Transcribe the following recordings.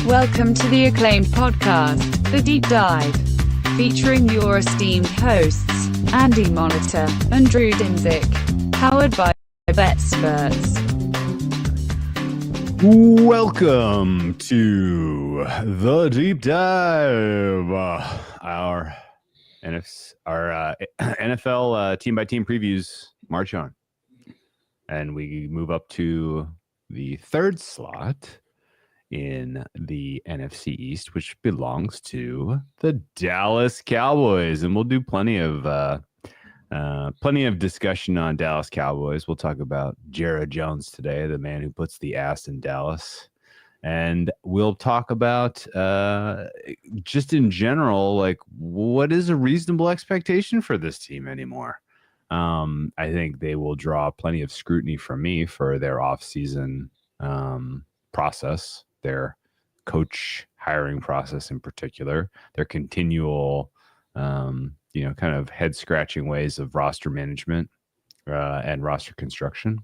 Welcome to the acclaimed podcast, The Deep Dive, featuring your esteemed hosts, Andy Monitor and Drew Dinzik, powered by BetSperts. Welcome to The Deep Dive, our NFL team-by-team previews march on. And we move up to the third slot in the NFC East, which belongs to the Dallas Cowboys. And we'll do plenty of discussion on Dallas Cowboys. We'll talk about Jared Jones today, the man who puts the ass in Dallas. And we'll talk about just in general, like, what is a reasonable expectation for this team anymore? I think they will draw plenty of scrutiny from me for their offseason process, their coach hiring process in particular, their continual, kind of head scratching ways of roster management and roster construction.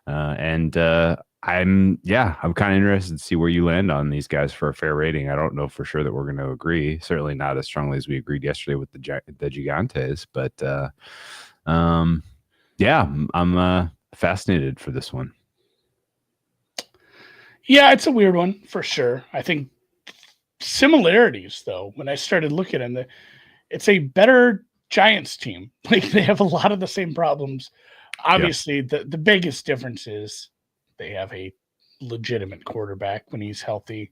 I'm kind of interested to see where you land on these guys for a fair rating. I don't know for sure that we're going to agree. Certainly not as strongly as we agreed yesterday with the Gigantes, but I'm fascinated for this one. Yeah, it's a weird one for sure. I think similarities, though, when I started looking at them, it's a better Giants team. Like, they have a lot of the same problems. Obviously, the biggest difference is they have a legitimate quarterback when he's healthy.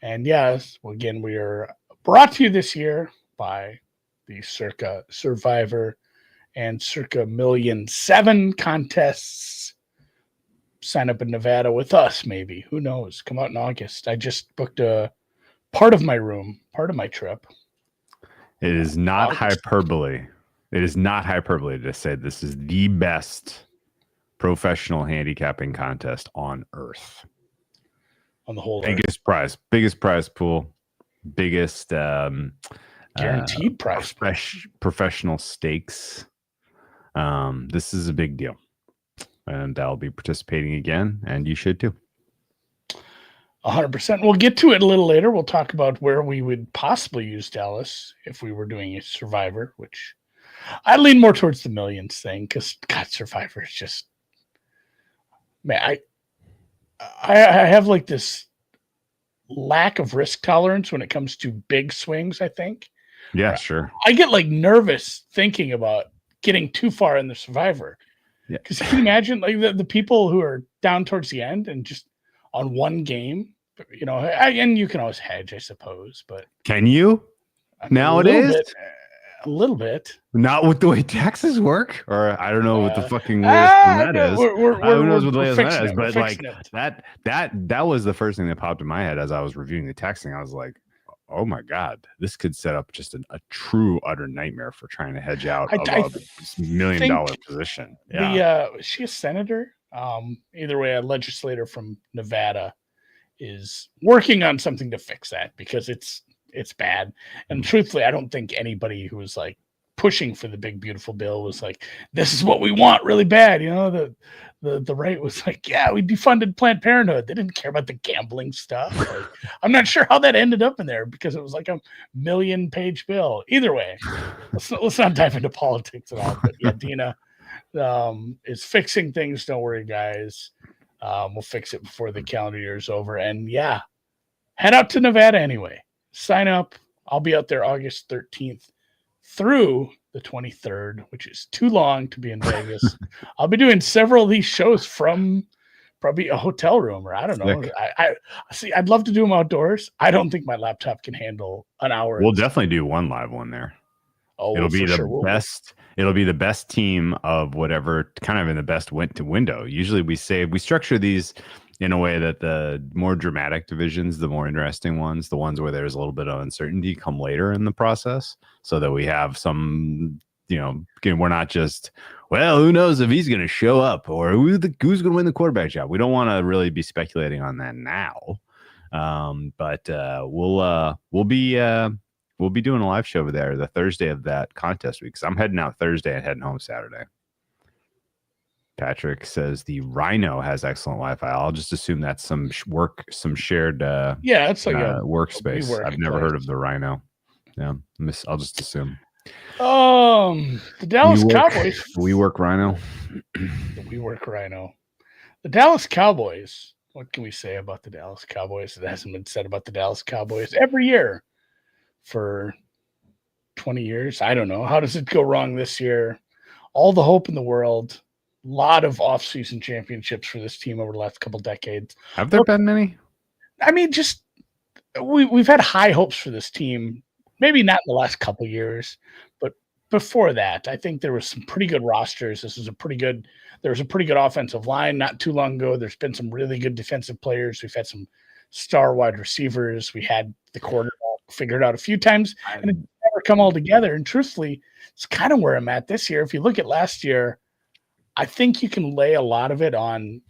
And yes, again, we are brought to you this year by the Circa Survivor and Circa $1,000,007 contests. Sign up in Nevada with us, maybe. Who knows? Come out in August. I just booked a part of my room, part of my trip. It is not hyperbole. It is not hyperbole to say this is the best professional handicapping contest on earth. On the whole biggest prize pool, biggest guaranteed prize, professional stakes. This is a big deal. And I'll be participating again, and you should too. 100%. We'll get to it a little later. We'll talk about where we would possibly use Dallas if we were doing a Survivor, which I lean more towards the millions thing because, God, Survivor is just, man, I have like this lack of risk tolerance when it comes to big swings, I think. Yeah, sure. I get like nervous thinking about getting too far in the Survivor. Yeah, because you can imagine like the people who are down towards the end and just on one game, and you can always hedge, I suppose. But can you nowadays? A little bit. Not with the way taxes work, or I don't know what the fucking that is. Who knows what the that is? But like that was the first thing that popped in my head as I was reviewing the taxing. I was like, oh my God, this could set up just a true utter nightmare for trying to hedge out of a $1 million position. Yeah. Is she a senator? Either way, a legislator from Nevada is working on something to fix that because it's bad. And truthfully, I don't think anybody who was like pushing for the big beautiful bill was like, this is what we want really bad. The right was like, yeah, we defunded Planned Parenthood. They didn't care about the gambling stuff. Like, I'm not sure how that ended up in there because it was like a 1,000,000-page bill. Either way, let's not dive into politics at all. But yeah, Dina is fixing things. Don't worry, guys. We'll fix it before the calendar year is over. And yeah, head out to Nevada anyway. Sign up. I'll be out there August 13th through the 23rd, which is too long to be in Vegas. I'll be doing several of these shows from probably a hotel room, or I don't know. I'd love to do them outdoors. I don't think my laptop can handle an hour. We'll definitely do one live one there. Oh, it'll be the best. It'll be the best team of whatever kind of in the best window. Usually we structure these in a way that the more dramatic divisions, the more interesting ones, the ones where there's a little bit of uncertainty come later in the process so that we have some, we're not just, well, who knows if he's going to show up or who's going to win the quarterback job. We don't want to really be speculating on that now. But we'll be doing a live show over there the Thursday of that contest week. So I'm heading out Thursday and heading home Saturday. Patrick says the Rhino has excellent Wi-Fi. I'll just assume that's some shared it's like a workspace. WeWork I've never heard place. of the Rhino. Yeah, I'll just assume. The Dallas Cowboys. WeWork Rhino. The WeWork Rhino. The Dallas Cowboys. What can we say about the Dallas Cowboys that hasn't been said about the Dallas Cowboys every year for 20 years? I don't know. How does it go wrong this year? All the hope in the world. A lot of off-season championships for this team over the last couple decades. Have there been many? I mean, just we've had high hopes for this team. Maybe not in the last couple years, but before that, I think there was some pretty good rosters. There was a pretty good offensive line not too long ago. There's been some really good defensive players. We've had some star wide receivers. We had the quarterback figured out a few times, and it never come all together. And truthfully, it's kind of where I'm at this year. If you look at last year, I think you can lay a lot of it on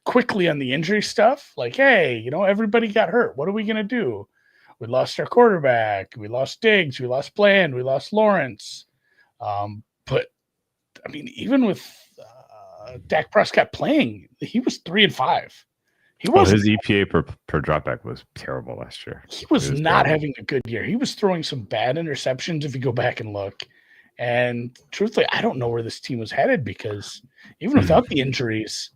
quickly on the injury stuff. Like, hey, everybody got hurt. What are we going to do? We lost our quarterback. We lost Diggs. We lost Bland. We lost Lawrence. But, I mean, even with Dak Prescott playing, he was 3-5. His EPA per dropback was terrible last year. He was not having a good year. He was throwing some bad interceptions if you go back and look. And truthfully, I don't know where this team was headed because even without the injuries,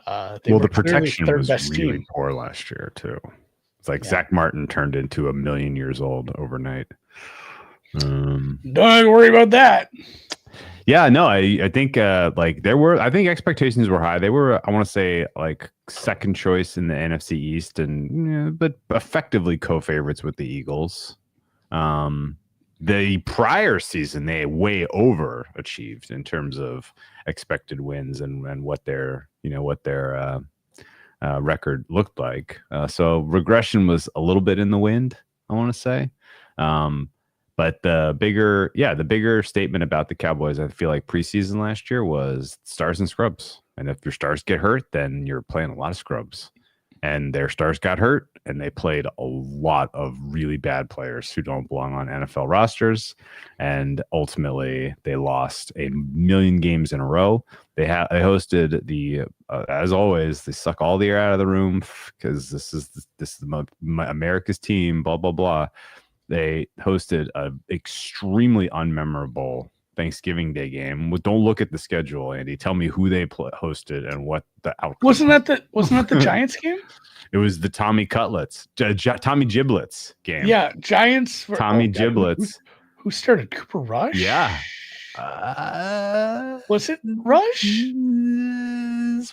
the protection was really poor last year too. It's like Zach Martin turned into 1,000,000 years old overnight. Don't worry about that. Yeah, no, I think I think expectations were high. They were, I want to say, like second choice in the NFC East, and but effectively co-favorites with the Eagles. The prior season, they way overachieved in terms of expected wins and what their record looked like. So regression was a little bit in the wind, I want to say. But the bigger statement about the Cowboys, I feel like preseason last year was stars and scrubs. And if your stars get hurt, then you're playing a lot of scrubs. And their stars got hurt, and they played a lot of really bad players who don't belong on NFL rosters. And ultimately, they lost 1,000,000 games in a row. They hosted the, as always, they suck all the air out of the room because this is America's team. Blah blah blah. They hosted an extremely unmemorable Thanksgiving Day game. Don't look at the schedule, Andy. Tell me who they hosted and what the outcome. Wasn't that the Giants game? It was the Tommy Giblets game. Yeah, Giants. Tommy Giblets. Who started Cooper Rush? Yeah. Was it Rush?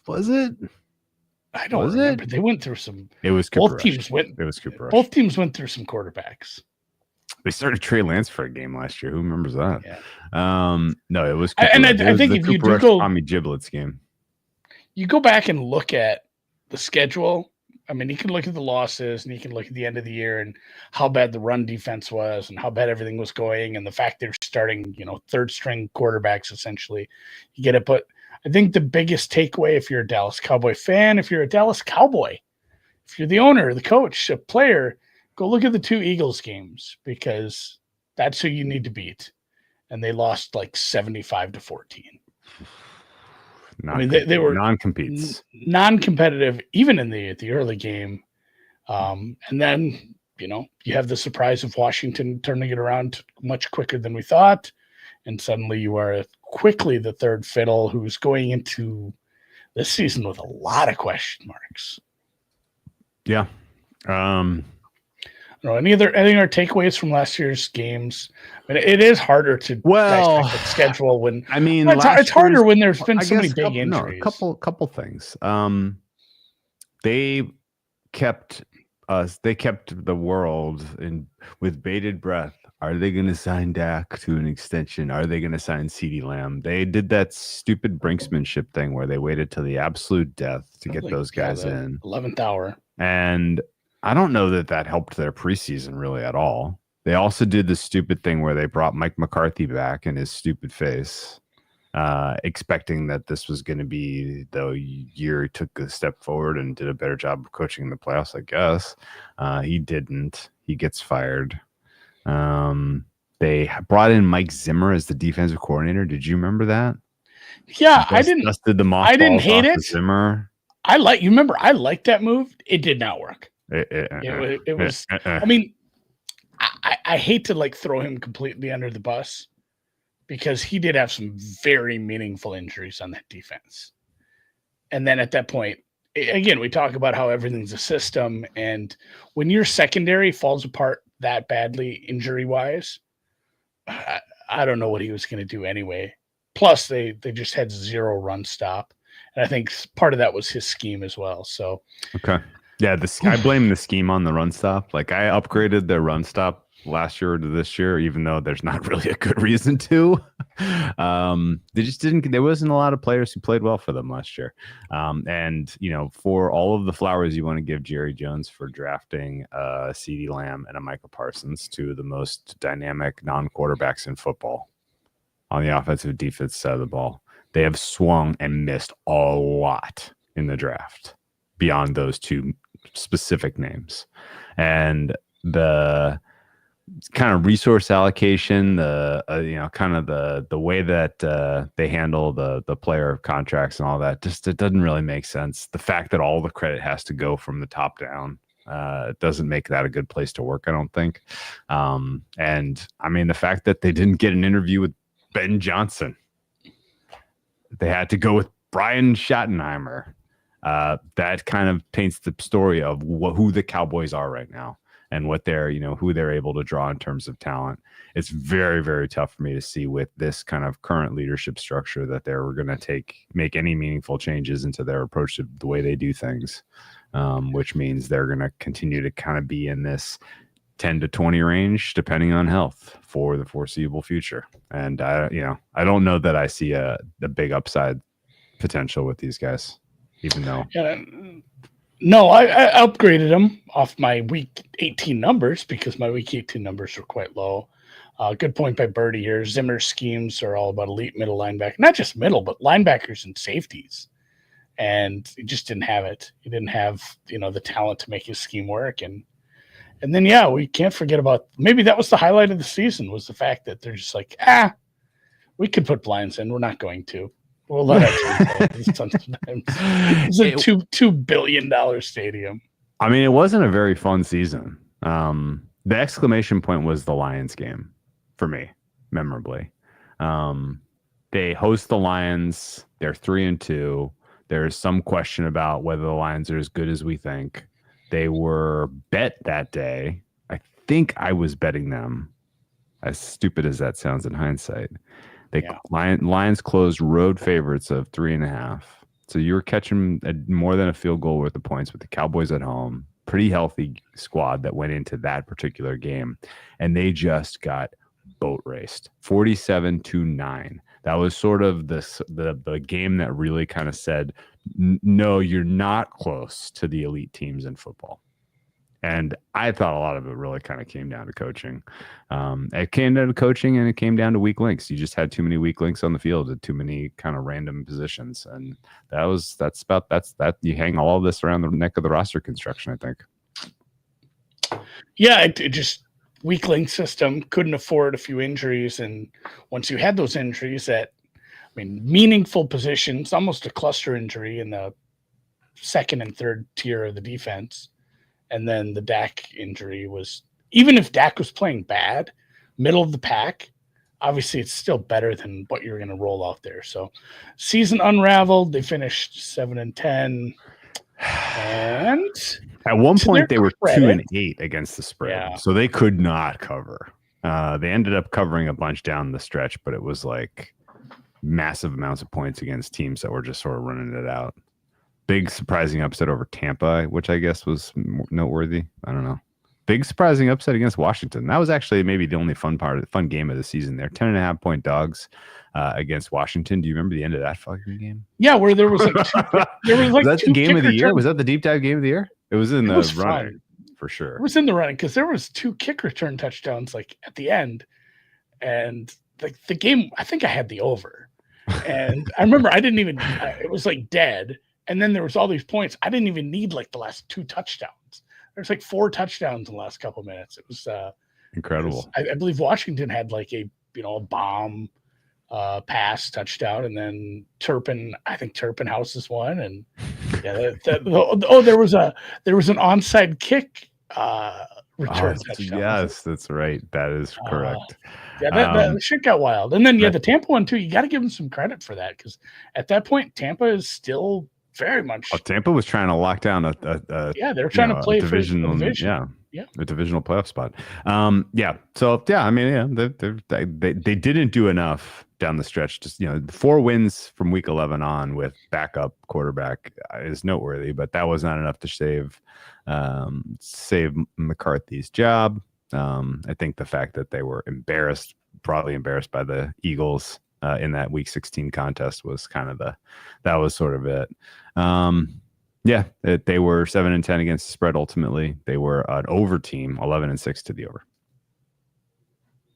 Was it? I don't remember. They went through some. It was Cooper Rush. It was Cooper Rush. Both teams went through some quarterbacks. They started Trey Lance for a game last year. Who remembers that? Yeah. No, it was. Cooper Rush. I think if you do go Tommy Giblets game, you go back and look at the schedule. I mean, you can look at the losses and you can look at the end of the year and how bad the run defense was and how bad everything was going and the fact they're starting, third string quarterbacks essentially. You get it, but I think the biggest takeaway, if you're a Dallas Cowboy fan, if you're a Dallas Cowboy, if you're the owner, the coach, a player, go look at the two Eagles games because that's who you need to beat. And they lost like 75-14. They were non-competes, non-competitive, even in the early game. And then, you have the surprise of Washington turning it around much quicker than we thought. And suddenly you are quickly the third fiddle who's going into this season with a lot of question marks. Yeah. Any other takeaways from last year's games? I mean, it is harder to dissect the schedule when it's harder when there's been so many big injuries. No, a couple things. They kept the world with bated breath. Are they going to sign Dak to an extension? Are they going to sign CeeDee Lamb? They did that stupid brinksmanship thing where they waited till the absolute death to get those guys in 11th hour. And I don't know that helped their preseason really at all. They also did the stupid thing where they brought Mike McCarthy back in his stupid face, expecting that this was going to be the year he took a step forward and did a better job of coaching in the playoffs, I guess. He didn't. He gets fired. They brought in Mike Zimmer as the defensive coordinator. Did you remember that? Yeah, I didn't. Dusted the I didn't mothballs hate off it. the simmer. I liked that move. It did not work. It was. I mean, I hate to like throw him completely under the bus because he did have some very meaningful injuries on that defense. And then at that point, again, we talk about how everything's a system, and when your secondary falls apart that badly injury wise, I don't know what he was going to do anyway. Plus, they just had zero run stop, and I think part of that was his scheme as well. So, okay, yeah, I blame the scheme on the run stop. Like I upgraded their run stop last year to this year, even though there's not really a good reason to. They just didn't. There wasn't a lot of players who played well for them last year. And for all of the flowers you want to give Jerry Jones for drafting CeeDee Lamb and a Michael Parsons, two of the most dynamic non-quarterbacks in football on the offensive defense side of the ball, they have swung and missed a lot in the draft beyond those two specific names, and the kind of resource allocation, kind of the way that they handle the player contracts and all that, just it doesn't really make sense. The fact that all the credit has to go from the top down doesn't make that a good place to work, I don't think. And I mean, the fact that they didn't get an interview with Ben Johnson, they had to go with Brian Schottenheimer. That kind of paints the story of who the Cowboys are right now. And what they're, who they're able to draw in terms of talent. It's very, very tough for me to see with this kind of current leadership structure that they're going to make any meaningful changes into their approach to the way they do things, which means they're going to continue to kind of be in this 10 to 20 range, depending on health, for the foreseeable future. And I don't know that I see the big upside potential with these guys, even though. No, I upgraded them off my week 18 numbers because my week 18 numbers were quite low. Good point by Birdie here. Zimmer's schemes are all about elite middle linebacker, not just middle, but linebackers and safeties. And he just didn't have it. He didn't have, the talent to make his scheme work. And then, we can't forget about, maybe that was the highlight of the season, was the fact that they're just like, we could put blinds in. We're not going to. We'll let it sometimes. It's a $2 billion stadium. I mean, it wasn't a very fun season. The exclamation point was the Lions game for me, memorably. They host the Lions. They're 3-2. There's some question about whether the Lions are as good as we think. They were bet that day. I think I was betting them, as stupid as that sounds in hindsight. Lions closed road favorites of 3.5. So you were catching more than a field goal worth of points with the Cowboys at home. Pretty healthy squad that went into that particular game. And they just got boat raced 47-9. That was sort of the game that really kind of said, no, you're not close to the elite teams in football. And I thought a lot of it really kind of came down to coaching. It came down to coaching, and it came down to weak links. You just had too many weak links on the field at too many kind of random positions, and that's you hang all of this around the neck of the roster construction, I think. Yeah, it just weak link system, couldn't afford a few injuries, and once you had those injuries meaningful positions, almost a cluster injury in the second and third tier of the defense. And then the Dak injury was, even if Dak was playing bad, middle of the pack, obviously it's still better than what you're going to roll out there. So season unraveled. They finished 7-10. And at one point they were 2-8 against the spread. Yeah. So they could not cover. They ended up covering a bunch down the stretch, but it was like massive amounts of points against teams that were just sort of running it out. Big surprising upset over Tampa, which I guess was noteworthy. I don't know. Big surprising upset against Washington. That was actually maybe the only fun game of the season there. 10.5 point dogs against Washington. Do you remember the end of that fucking game? Yeah, where there was like was that the game of the year? Was that the deep dive game of the year? It was in the running for sure. It was in the running because there was 2 kick return touchdowns like at the end, and the game. I think I had the over, and I remember I didn't even. It was like dead. And then there was all these points. I didn't even need like the last 2 touchdowns. There's like 4 touchdowns in the last couple of minutes. It was incredible. I believe Washington had like a bomb pass touchdown, and then I think Turpin houses one, and yeah, there was an onside kick return touchdown. Yes, that's right. That is correct. Yeah, that shit got wild. And then the Tampa one too. You got to give them some credit for that, because at that point Tampa is still very much. Tampa was trying to lock down a they're trying to play for divisional, division. a divisional playoff spot. So I mean, they didn't do enough down the stretch. Just 4 wins from week 11 on with backup quarterback is noteworthy, but that was not enough to save McCarthy's job. I think the fact that they were probably embarrassed by the Eagles in that Week 16 contest was that was sort of it. They were 7-10 against the spread. Ultimately, they were an over team, 11-6 to the over,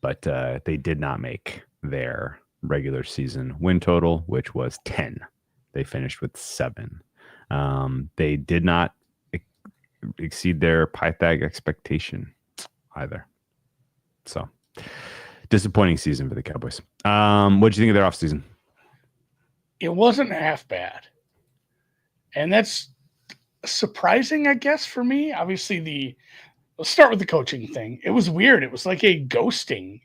but they did not make their regular season win total, which was 10. They finished with 7. They did not exceed their Pythag expectation either. So disappointing season for the Cowboys. What did you think of their offseason? It wasn't half bad. And that's surprising, I guess, for me. Obviously, let's start with the coaching thing. It was weird. It was like a ghosting,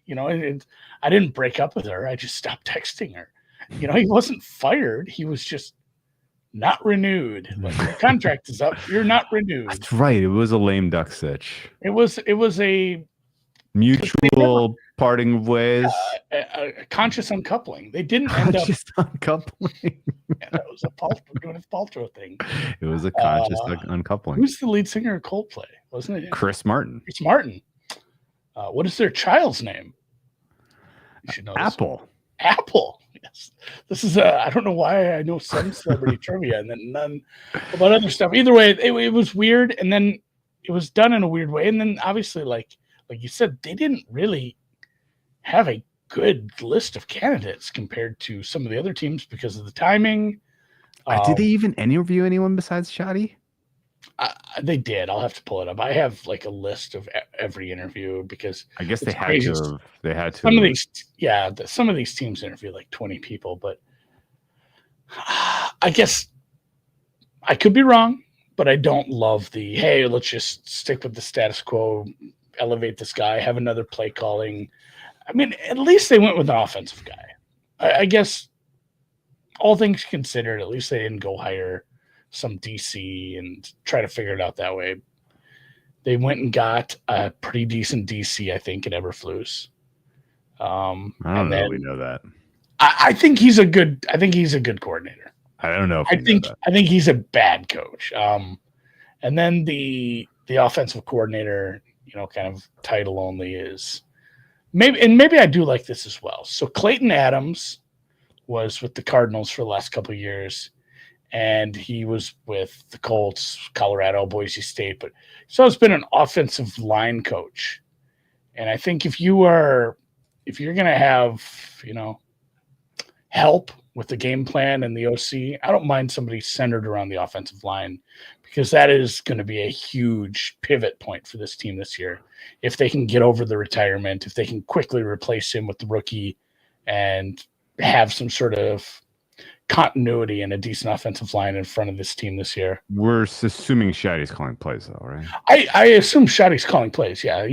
I didn't break up with her. I just stopped texting her. He wasn't fired. He was just not renewed. Like, the contract is up. You're not renewed. That's right. It was a lame duck sitch. It was a mutual parting of ways. A conscious uncoupling. They didn't end up uncoupling. That was doing a Paltrow thing. It was a conscious uncoupling. Who's the lead singer of Coldplay? Wasn't it Chris Martin? Chris Martin. What is their child's name? You should know. Apple. Apple. Yes. This is I don't know why I know some celebrity trivia and then none about other stuff. Either way, it was weird, and then it was done in a weird way, and then obviously, like you said, they didn't really have a good list of candidates compared to some of the other teams because of the timing. Did they even interview anyone besides Shoddy? They did. I'll have to pull it up. I have like a list of every interview because I guess they had to. Some of these teams interview like 20 people, but I guess I could be wrong, but I don't love hey, let's just stick with the status quo, elevate this guy, have another play calling. I mean, at least they went with an offensive guy. I guess all things considered, at least they didn't go hire some DC and try to figure it out that way. They went and got a pretty decent DC, I think, at Eberflus. I don't know. We know that. I think he's a good coordinator. I don't know. I think he's a bad coach. And then the offensive coordinator, kind of title only is maybe I do like this as well. So Clayton Adams was with the Cardinals for the last couple of years, and he was with the Colts, Colorado, Boise State, but he's always been an offensive line coach. And I think if you're going to have, help with the game plan and the OC, I don't mind somebody centered around the offensive line, because that is going to be a huge pivot point for this team this year. If they can get over the retirement, if they can quickly replace him with the rookie and have some sort of continuity and a decent offensive line in front of this team this year. We're assuming Shaddy's calling plays, though, right? I assume Shaddy's calling plays. Yeah,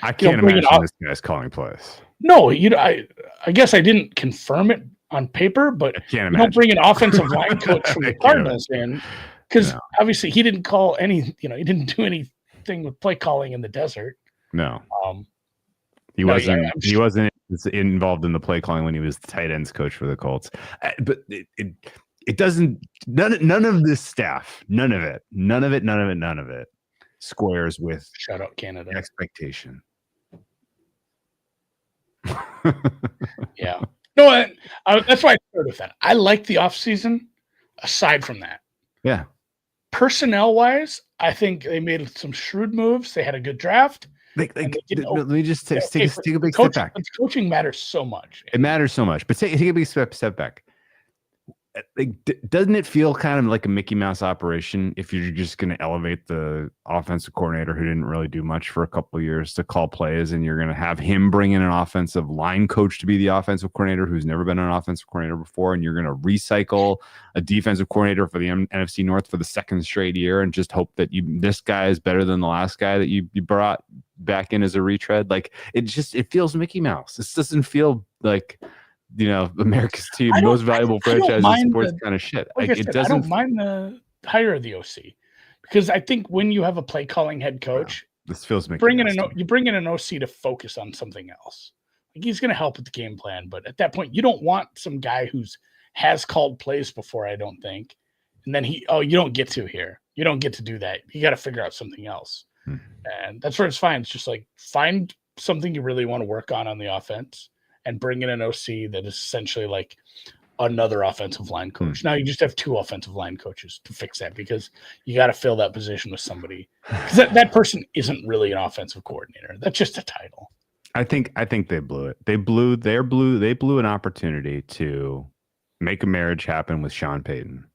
I can't imagine this guy's calling plays. No, I guess I didn't confirm it on paper, but you don't bring an offensive line coach from the Cardinals in, because obviously he didn't call he didn't do anything with play calling in the desert. No, he wasn't. He wasn't involved in the play calling when he was the tight ends coach for the Colts. But it doesn't. None of this staff, none of it squares with shout out Canada expectation. Yeah. No, that's why I started with that. I like the offseason aside from that. Yeah. Personnel-wise, I think they made some shrewd moves. They had a good draft. Let me just take a big step back. Coaching matters so much. It matters so much. But take a big step back. like, doesn't it feel kind of like a Mickey Mouse operation if you're just going to elevate the offensive coordinator who didn't really do much for a couple of years to call plays, and you're going to have him bring in an offensive line coach to be the offensive coordinator who's never been an offensive coordinator before, and you're going to recycle a defensive coordinator for the NFC North for the second straight year and just hope that this guy is better than the last guy that you brought back in as a retread? Like, it feels Mickey Mouse. This doesn't feel like, America's team, most valuable franchise in sports kind of shit. Like it doesn't. I don't mind the hire of the OC, because I think when you have a play calling head coach, this feels Mickey you bring in an OC to focus on something else. Like, he's going to help with the game plan, but at that point, you don't want some guy has called plays before. I don't think, and then you don't get to here. You don't get to do that. You got to figure out something else, and that's where it's fine. It's just like, find something you really want to work on the offense, and bring in an OC that is essentially like another offensive line coach. Now you just have 2 offensive line coaches to fix that, because you got to fill that position with somebody, because that person isn't really an offensive coordinator. That's just a title. I think they blew it. They blew an opportunity to make a marriage happen with Sean Payton.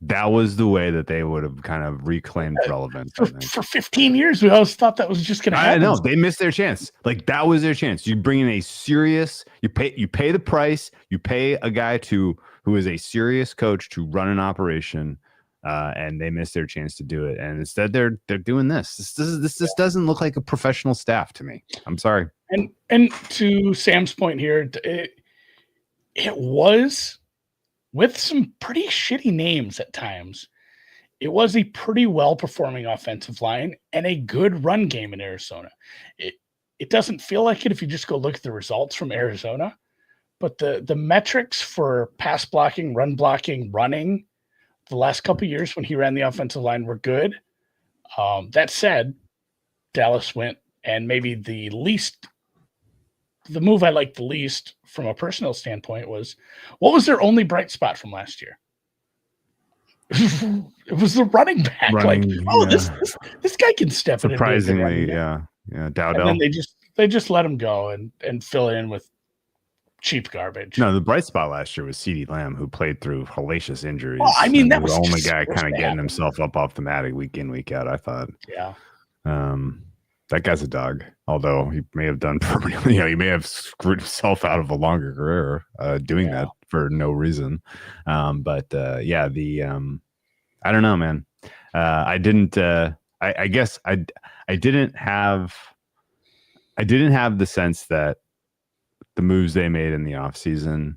That was the way that they would have kind of reclaimed relevance. For 15 years, we always thought that was just going to happen. I know, they missed their chance. Like, that was their chance. You bring in a serious, you pay the price, you pay a guy who is a serious coach to run an operation, and they missed their chance to do it. And instead, they're doing this. This doesn't look like a professional staff to me. I'm sorry. And to Sam's point here, it was, with some pretty shitty names at times, it was a pretty well-performing offensive line and a good run game in Arizona. It doesn't feel like it if you just go look at the results from Arizona, but the metrics for pass blocking, run blocking, running the last couple of years when he ran the offensive line were good. That said, Dallas went, and maybe the move I liked the least from a personal standpoint was, what was their only bright spot from last year? It was the running back. This guy can step in. Surprisingly, yeah. Dowdell. And then they just let him go and fill in with cheap garbage. No, the bright spot last year was CeeDee Lamb, who played through hellacious injuries. Well, I mean, that was the only guy kind of getting himself up off the mat week in, week out, I thought. Yeah. That guy's a dog, although he may have done permanently. He may have screwed himself out of a longer career doing that for no reason. I don't know, man. I didn't. I guess I didn't have the sense that the moves they made in the offseason,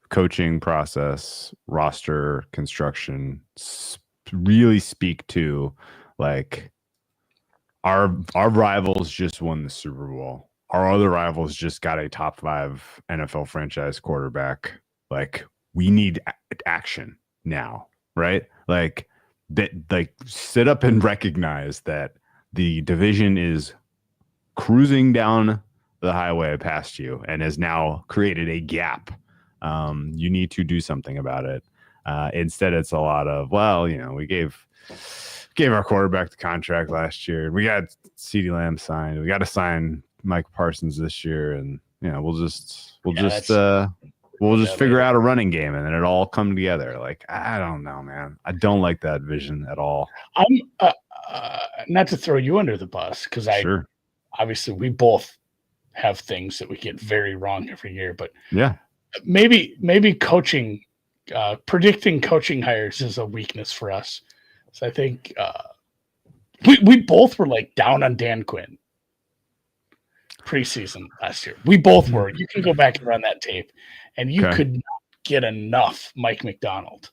coaching process, roster construction, really speak to, like, our rivals just won the Super Bowl. Our other rivals just got a top 5 NFL franchise quarterback. Like, we need action now, right? Like, sit up and recognize that the division is cruising down the highway past you and has now created a gap. You need to do something about it. Instead, it's a lot of, we gave our quarterback the contract last year. We got CeeDee Lamb signed. We got to sign Mike Parsons this year, and we'll just figure out a running game, and then it all come together. Like, I don't know, man. I don't like that vision at all. I'm not to throw you under the bus, because obviously we both have things that we get very wrong every year, but maybe coaching, predicting coaching hires is a weakness for us. So I think we both were like down on Dan Quinn preseason last year. We both were. You can go back and run that tape, and you could not get enough Mike McDonald.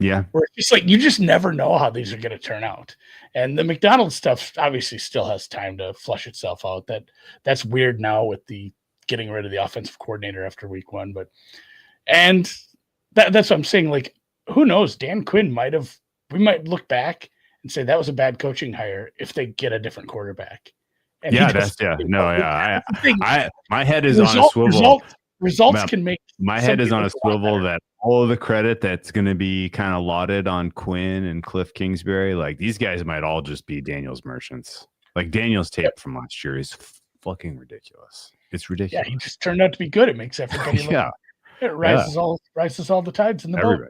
Yeah. Where it's just like, you just never know how these are going to turn out. And the McDonald stuff obviously still has time to flush itself out. That's weird now with the getting rid of the offensive coordinator after week 1. And that's what I'm saying. Like, who knows? Dan Quinn we might look back and say that was a bad coaching hire if they get a different quarterback. And my head is on a swivel. Results can make my head is on a swivel that all of the credit that's going to be kind of lauded on Quinn and Cliff Kingsbury, like, these guys might all just be Daniel's merchants. Like, Daniel's tape from last year is fucking ridiculous. It's ridiculous. Yeah, he just turned out to be good. It makes everybody look. It rises all the tides in the boat.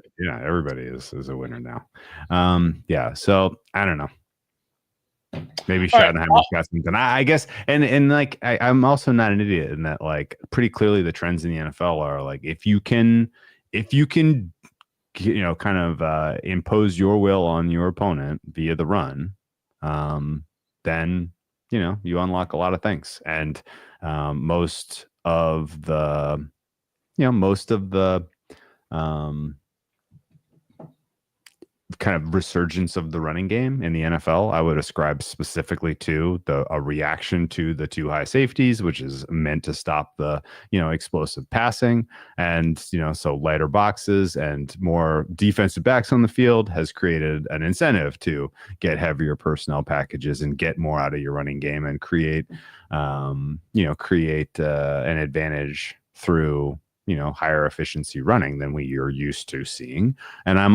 Everybody is a winner now. Yeah, so I don't know. Maybe Schottenheimer's got something. I guess, and like I'm also not an idiot in that, like, pretty clearly the trends in the NFL are like, if you can kind of impose your will on your opponent via the run, then you unlock a lot of things. And most of the kind of resurgence of the running game in the NFL, I would ascribe specifically to a reaction to the too high safeties, which is meant to stop the explosive passing, and so lighter boxes and more defensive backs on the field has created an incentive to get heavier personnel packages and get more out of your running game and create an advantage through higher efficiency running than we are used to seeing. And I'm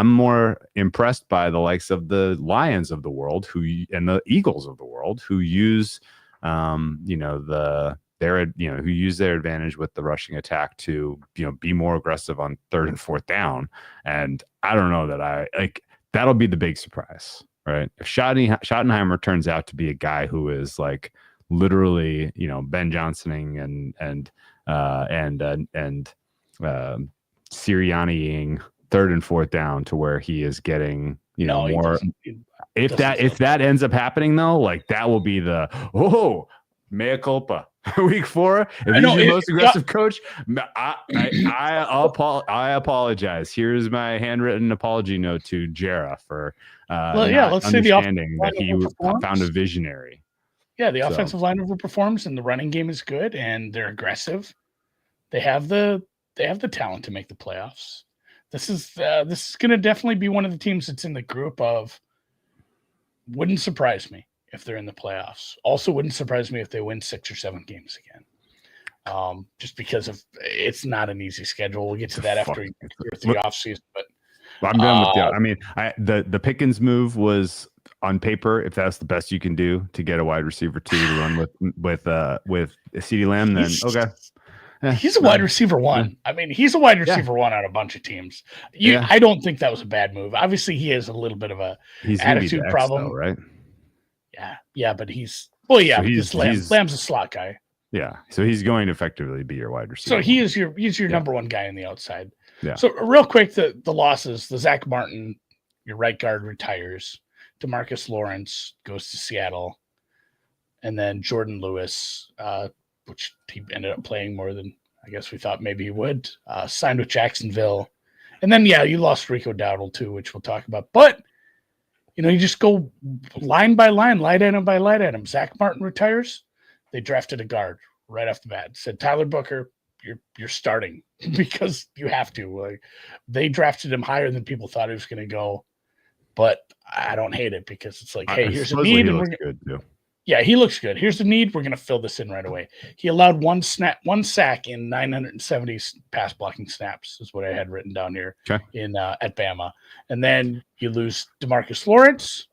more impressed by the likes of the Lions of the world and the Eagles of the world who use who use their advantage with the rushing attack to be more aggressive on 3rd and 4th down. And I don't know that that'll be the big surprise, right? If Schottenheimer turns out to be a guy who is like literally Ben Johnsoning and Sirianniing 3rd and 4th down to where he is getting more. If that ends up happening though, like that will be the mea culpa week 4. If he's the most aggressive coach, I apologize. Here's my handwritten apology note to Jera for let's say understanding that he found a visionary. Yeah, the offensive line overperforms and the running game is good and they're aggressive. They have the talent to make the playoffs. This is going to definitely be one of the teams that's in the group of wouldn't surprise me if they're in the playoffs. Also wouldn't surprise me if they win 6 or 7 games again. Just because it's not an easy schedule. We'll get to that after 2 or 3 offseason. But I'm done with that. I mean, the Pickens move was, on paper, if that's the best you can do to get a wide receiver 2 to run with CeeDee Lamb, then okay. He's a wide receiver 1. I mean, he's a wide receiver 1 on a bunch of teams. I don't think that was a bad move. Obviously, he has a little bit of a attitude problem, though, right? Yeah, but he's Lamb's a slot guy. Yeah, so he's going to effectively be your wide receiver. So he's your number 1 guy on the outside. Yeah. So real quick, the losses: the Zach Martin, your right guard, retires. DeMarcus Lawrence goes to Seattle, and then Jordan Lewis, which he ended up playing more than I guess we thought maybe he would, signed with Jacksonville. And then, you lost Rico Dowdle too, which we'll talk about. But, you just go line by line, light item by light item. Zach Martin retires. They drafted a guard right off the bat. Said, Tyler Booker, you're starting because you have to. Like, they drafted him higher than people thought he was going to go. But I don't hate it because it's like, hey, here's a need. And good too. Yeah, he looks good. Here's the need. We're going to fill this in right away. He allowed one sack in 970 pass blocking snaps is what I had written down here at Bama. And then you lose DeMarcus Lawrence.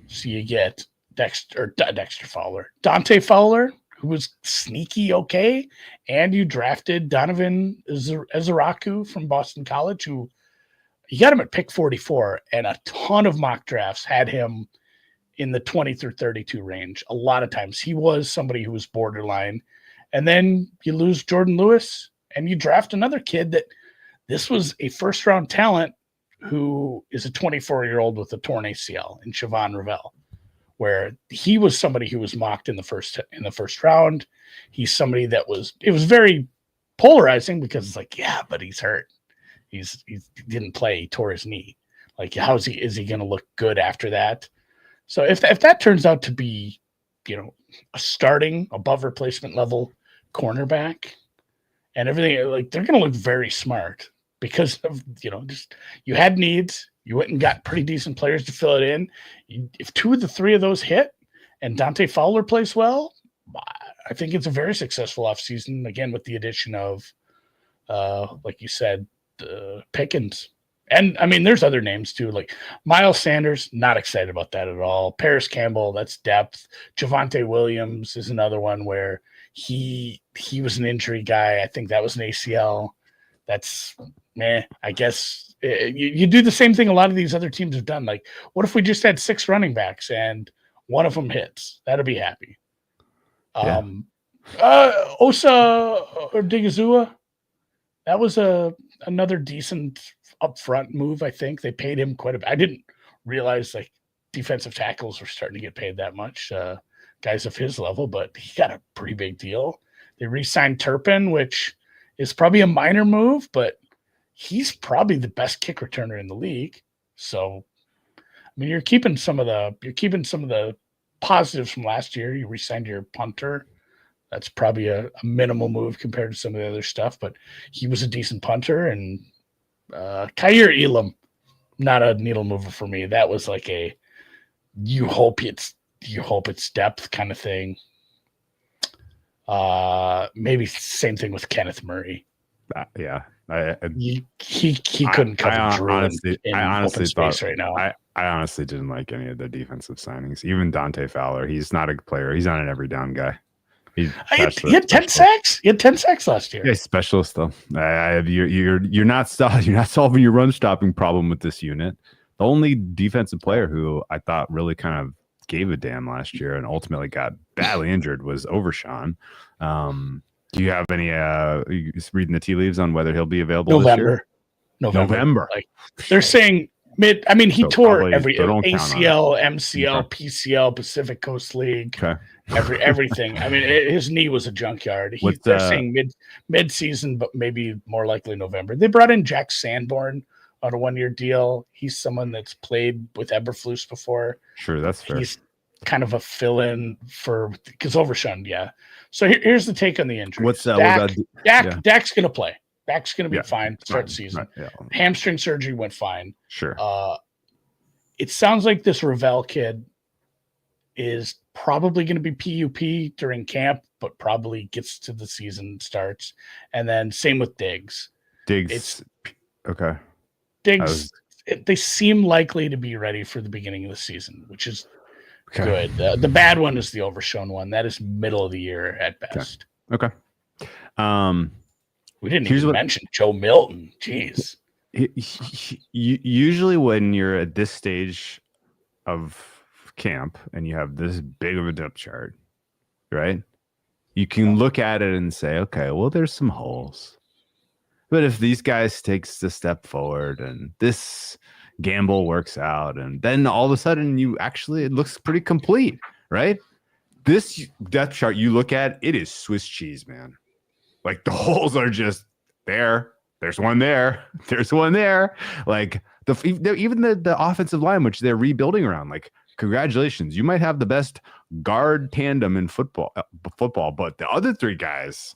So you get Dante Fowler, who was sneaky okay. And you drafted Donovan Ezeraku from Boston College, who you got him at pick 44, and a ton of mock drafts had him in the 20 through 32 range. A lot of times he was somebody who was borderline. And then you lose Jordan Lewis and you draft another kid that this was a first round talent who is a 24-year-old with a torn ACL in Siobhan Ravel, where he was somebody who was mocked in the first round. He's somebody it was very polarizing because it's like, yeah, but he's hurt. He didn't play. He tore his knee. Like, is he going to look good after that? So if that turns out to be, a starting above replacement level cornerback and everything, like, they're going to look very smart because of, just you had needs. You went and got pretty decent players to fill it in. If 2 of the 3 of those hit and Dante Fowler plays well, I think it's a very successful offseason, again, with the addition of, like you said, Pickens And I mean, there's other names too, like Miles Sanders. Not excited about that at all. Paris Campbell, that's depth. Javonte Williams is another one where he was an injury guy. I think that was an ACL. That's I guess you do the same thing a lot of these other teams have done. Like, what if we just had 6 running backs and one of them hits? That'd be happy. Yeah. Osa or Digazua, that was another decent upfront move. I think they paid him quite a bit. I didn't realize like defensive tackles were starting to get paid that much, guys of his level, but he got a pretty big deal. They re-signed Turpin, which is probably a minor move, but he's probably the best kick returner in the league. So, I mean, you're keeping some of the positives from last year. You re-signed your punter. That's probably a minimal move compared to some of the other stuff, but he was a decent punter. And Kyer Elam, not a needle mover for me. That was like a you hope it's depth kind of thing. Maybe same thing with Kenneth Murray. Yeah, he couldn't cover Drew in open space right now. I honestly didn't like any of the defensive signings. Even Dante Fowler, he's not a player. He's not an every down guy. He had 10 sacks. He had 10 sacks last year. Yeah, specialist though. You're not solving your run stopping problem with this unit. The only defensive player who I thought really kind of gave a damn last year and ultimately got badly injured was Overshawn. Do you have any you reading the tea leaves on whether he'll be available November? Like they're saying mid. I mean, he tore every ACL, MCL, PCL, Pacific Coast League, everything. I mean, his knee was a junkyard. They're saying mid season, but maybe more likely November. They brought in Jack Sanborn on a 1-year deal. He's someone that's played with Eberflus before. Sure, that's fair. He's kind of a fill-in because Overshawn, yeah. So here's the take on the injury. What's Dak's going to play. Dak's going to be fine to start the season. Hamstring surgery went fine. Sure. It sounds like this Ravel kid is probably going to be PUP during camp, but probably gets to the season starts. And then same with Diggs. Okay. Diggs, they seem likely to be ready for the beginning of the season, which is good. The bad one is the Overshown one. That is middle of the year at best. Okay. We didn't even mention Joe Milton. Jeez. Usually when you're at this stage of camp and you have this big of a depth chart, right? You can look at it and say, okay, well, there's some holes. But if these guys takes the step forward and this gamble works out, and then all of a sudden it looks pretty complete, right? This depth chart you look at, it is Swiss cheese, man. Like the holes are just there. There's one there. There's one there. Like even the offensive line, which they're rebuilding around. Like, congratulations, you might have the best guard tandem in football, but the other 3 guys,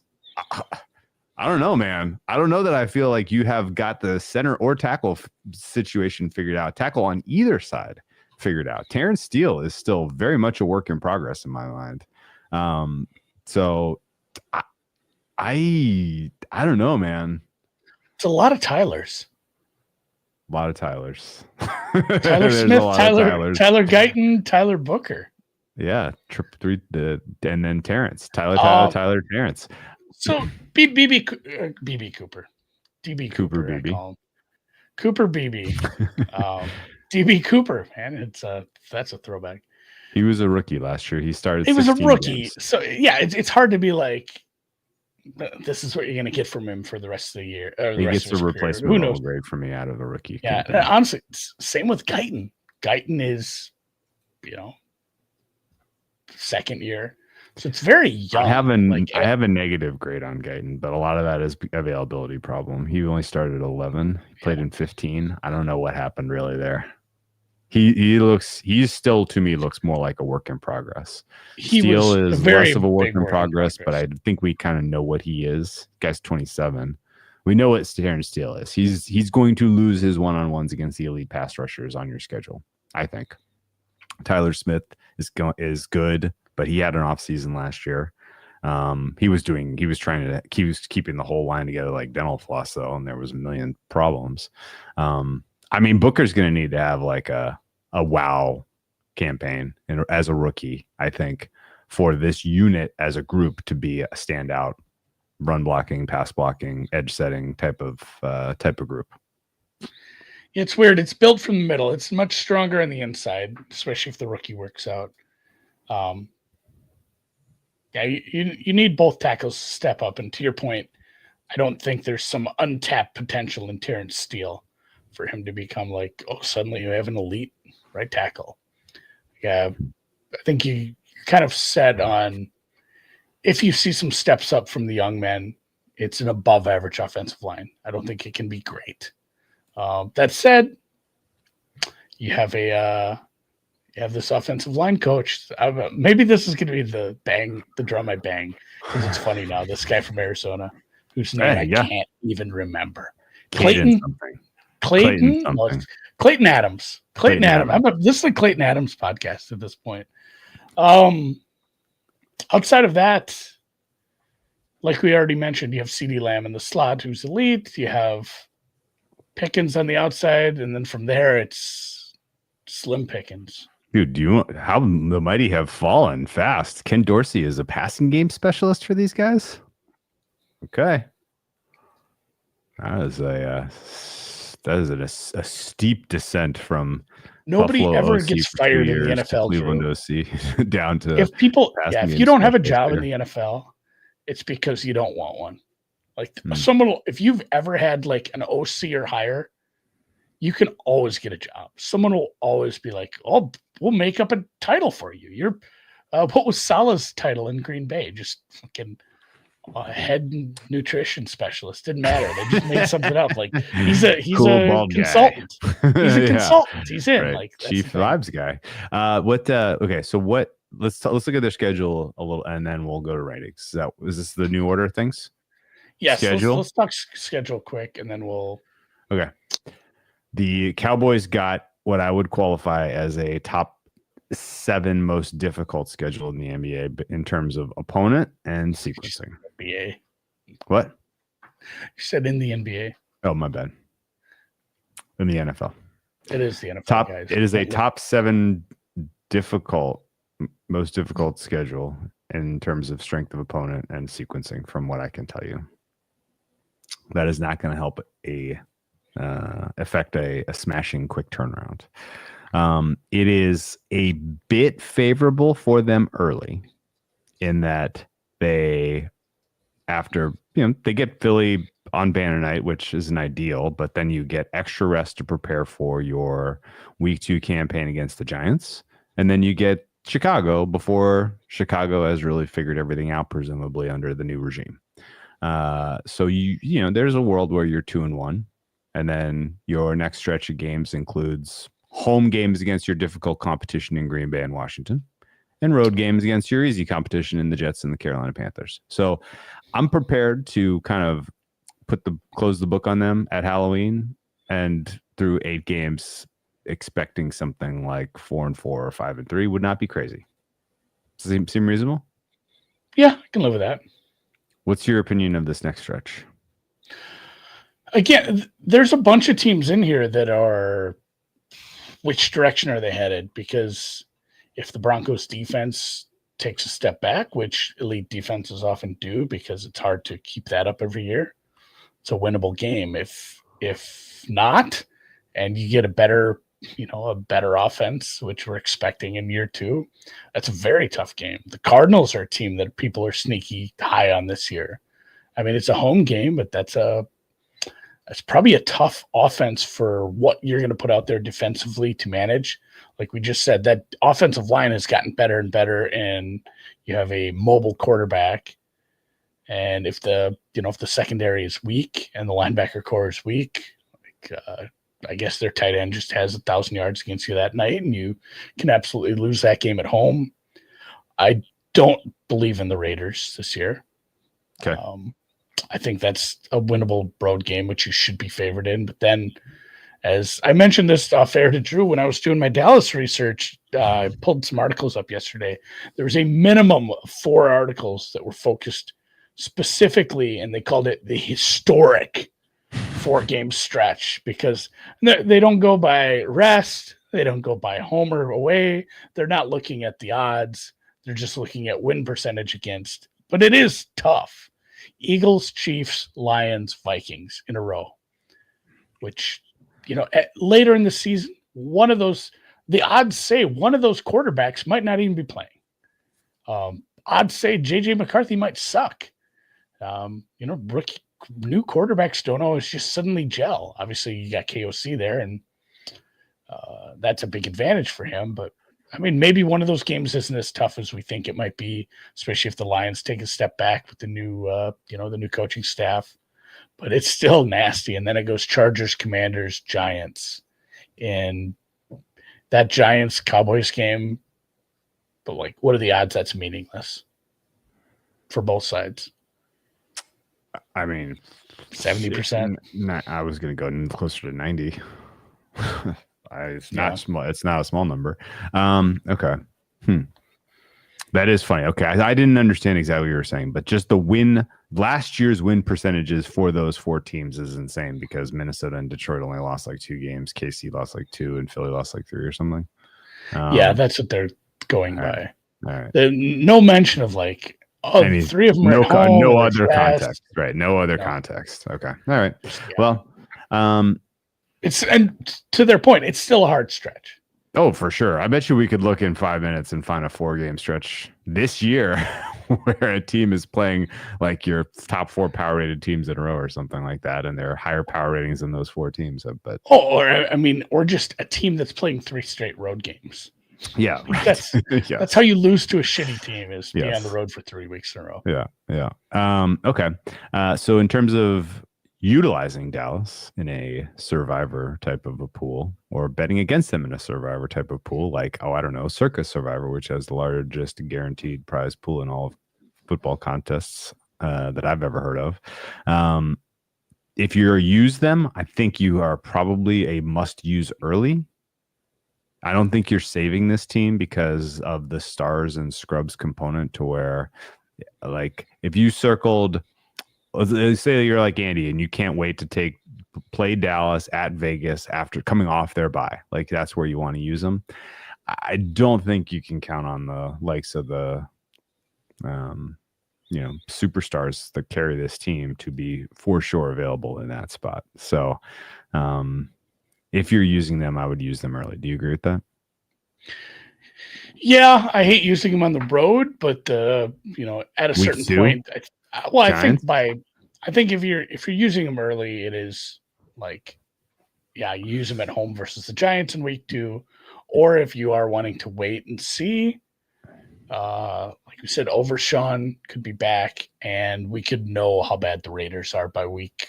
I don't know, man. I don't know that I feel like you have got the center or tackle situation figured out. Tackle on either side figured out. Terrence Steele is still very much a work in progress in my mind. So I don't know, man. It's a lot of Tylers. A lot of Tylers. Tyler Smith, Tyler Guyton, Tyler Booker. Yeah, 3, and then Terrence. Tyler, Terrence. So BB Cooper, DB Cooper, BB. I call him. Cooper BB, DB Cooper, man, that's a throwback. He was a rookie last year. He started. He was a rookie, games. So yeah, it's hard to be like, this is what you're going to get from him for the rest of the year. He gets a replacement grade for me out of a rookie. Yeah, honestly, same with Guyton. Guyton is, second year. So it's very young. I have a negative grade on Guyton, but a lot of that is availability problem. He only started 11. He played in 15. I don't know what happened really there. He still to me looks more like a work in progress. Steele is less of a work in progress, but I think we kind of know what he is. Guy's 27. We know what Terrence Steele is. He's going to lose his one-on-ones against the elite pass rushers on your schedule, I think. Tyler Smith is good, but he had an off season last year. He was keeping the whole line together like dental floss though, and there was a million problems. I mean, Booker's going to need to have like a wow campaign as a rookie, I think, for this unit as a group to be a standout run blocking, pass blocking, edge setting type of group. It's weird. It's built from the middle. It's much stronger on the inside, especially if the rookie works out. Yeah, you need both tackles to step up. And to your point, I don't think there's some untapped potential in Terrence Steele for him to become like, oh, suddenly you have an elite right tackle. Yeah, I think you kind of set on, if you see some steps up from the young men, it's an above average offensive line. I don't think it can be great. That said, you have this offensive line coach. Maybe this is going to be the drum I bang, because it's funny now. This guy from Arizona, whose name I can't even remember. Clayton Adams. Clayton Adams. This is a Clayton Adams podcast at this point. Outside of that, like we already mentioned, you have CeeDee Lamb in the slot, who's elite. You have Pickens on the outside, and then from there it's slim Pickens. Dude, how the mighty have fallen fast. Ken Dorsey is a passing game specialist for these guys. Okay, that is a steep descent from nobody Buffalo ever OC gets for fired 2 in the years NFL. to Cleveland OC down to if you don't have a job there. in the NFL, it's because you don't want one. Like if you've ever had like an OC or higher, you can always get a job. Someone will always be like, "Oh, we'll make up a title for you." You're what was Salah's title in Green Bay? Just fucking head nutrition specialist. Didn't matter. They just made something up. Like he's a consultant. He's a consultant. He's in right. like Chief Vibes guy. Okay, so what? Let's look at their schedule a little, and then we'll go to ratings. Is this the new order of things? Yes. Let's talk schedule quick, and then we'll. Okay. The Cowboys got what I would qualify as a top 7 most difficult schedule in the NBA in terms of opponent and sequencing. NBA. What? You said in the NBA. Oh, my bad. In the NFL. It is the NFL, guys. It is a top 7 most difficult schedule in terms of strength of opponent and sequencing, from what I can tell you. That is not going to help affect a smashing quick turnaround. It is a bit favorable for them early in that they get Philly on banner night, which isn't ideal, but then you get extra rest to prepare for your week 2 campaign against the Giants. And then you get Chicago before Chicago has really figured everything out, presumably under the new regime. So there's a world where you're 2-1. And then your next stretch of games includes home games against your difficult competition in Green Bay and Washington, and road games against your easy competition in the Jets and the Carolina Panthers. So I'm prepared to kind of close the book on them at Halloween and through 8 games, expecting something like 4-4 or 5-3 would not be crazy. Does it seem reasonable? Yeah, I can live with that. What's your opinion of this next stretch? Again, there's a bunch of teams in here that are, which direction are they headed? Because if the Broncos defense takes a step back, which elite defenses often do, because it's hard to keep that up every year, it's a winnable game. If not, and you get a better offense, which we're expecting in year 2, that's a very tough game. The Cardinals are a team that people are sneaky high on this year. I mean, it's a home game, but that's probably a tough offense for what you're going to put out there defensively to manage. Like we just said, that offensive line has gotten better and better, and you have a mobile quarterback. And if the secondary is weak and the linebacker core is weak, I guess their tight end just has 1,000 yards against you that night, and you can absolutely lose that game at home. I don't believe in the Raiders this year. Okay. I think that's a winnable road game, which you should be favored in. But then As I mentioned this off air to Drew when I was doing my Dallas research, I pulled some articles up yesterday. There was a minimum of 4 articles that were focused specifically, and they called it the historic 4-game stretch, because they don't go by rest. They don't go by home or away. They're not looking at the odds. They're just looking at win percentage against. But it is tough. Eagles, Chiefs, Lions, Vikings in a row, which, later in the season, the odds say one of those quarterbacks might not even be playing. Odds say JJ McCarthy might suck. Rookie new quarterbacks don't always just suddenly gel. Obviously, you got KOC there, and that's a big advantage for him. But I mean, maybe one of those games isn't as tough as we think it might be, especially if the Lions take a step back with the new, the new coaching staff. But it's still nasty. And then it goes Chargers, Commanders, Giants, and that Giants Cowboys game. But what are the odds that's meaningless for both sides? I mean, 70%. I was going to go closer to 90. It's not small. It's not a small number. Okay. That is funny. Okay. I didn't understand exactly what you were saying, but just last year's win percentages for those 4 teams is insane, because Minnesota and Detroit only lost 2 games. KC lost 2 and Philly lost 3 or something. That's what they're going by. All right. No mention of 3 of them are at home, no other context, right? No other context. Okay. All right. Yeah. Well, and to their point, it's still a hard stretch. Oh, for sure. I bet you we could look in 5 minutes and find a 4-game stretch this year where a team is playing your top 4 power rated teams in a row or something like that, and they're higher power ratings than those 4 teams. But or just a team that's playing 3 straight road games. Yeah, right. That's how you lose to a shitty team, is be on the road for 3 weeks in a row. Yeah. Okay. So in terms of utilizing Dallas in a survivor type of a pool, or betting against them in a survivor type of pool, Circa Survivor, which has the largest guaranteed prize pool in all of football contests that I've ever heard of. If you use them, I think you are probably a must use early. I don't think you're saving this team because of the stars and scrubs component, to where if you circled, let's say you're like Andy and you can't wait to play Dallas at Vegas after coming off their bye. That's where you want to use them. I don't think you can count on the likes of the, superstars that carry this team to be for sure available in that spot. So, if you're using them, I would use them early. Do you agree with that? Yeah, I hate using them on the road, but at a certain point, I think if you're using them early, it is you use them at home versus the Giants in week 2, or if you are wanting to wait and see, like we said, Overshawn could be back, and we could know how bad the Raiders are by week,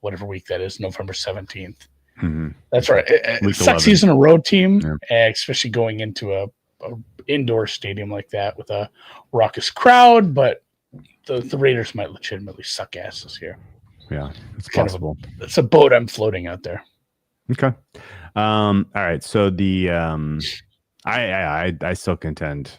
whatever week that is, November 17th. Mm-hmm. That's right. It sucks using a road team, especially going into a indoor stadium like that with a raucous crowd. But the Raiders might legitimately suck ass this year. Yeah, it's possible. It's a boat I'm floating out there. Okay. All right. So I still contend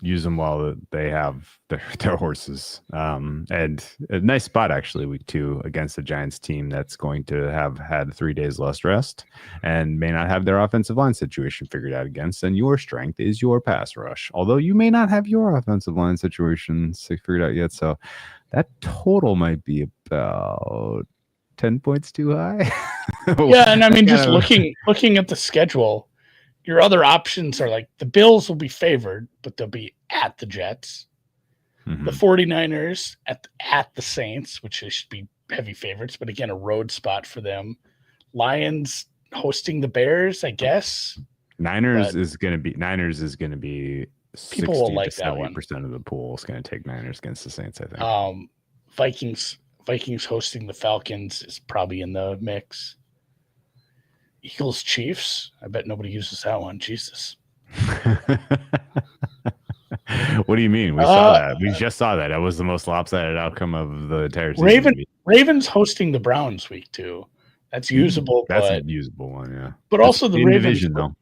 use them while they have their horses. And a nice spot, actually, week 2 against the Giants team that's going to have had 3 days less rest and may not have their offensive line situation figured out against. And your strength is your pass rush, although you may not have your offensive line situation figured out yet. So that total might be about 10 points too high. Yeah, and I mean, just looking at the schedule, your other options are the Bills will be favored, but they'll be at the Jets. Mm-hmm. The 49ers at the Saints, which should be heavy favorites, but again, a road spot for them. Lions hosting the Bears, I guess. Niners is going to be 60 to 70% of the pool is going to take Niners against the Saints, I think. Vikings hosting the Falcons is probably in the mix. Eagles Chiefs. I bet nobody uses that one. Jesus. What do you mean? We saw that. We just saw that. That was the most lopsided outcome of the entire season. Ravens hosting the Browns week 2. That's usable, That's but a usable one, yeah. but also the in Ravens. division though.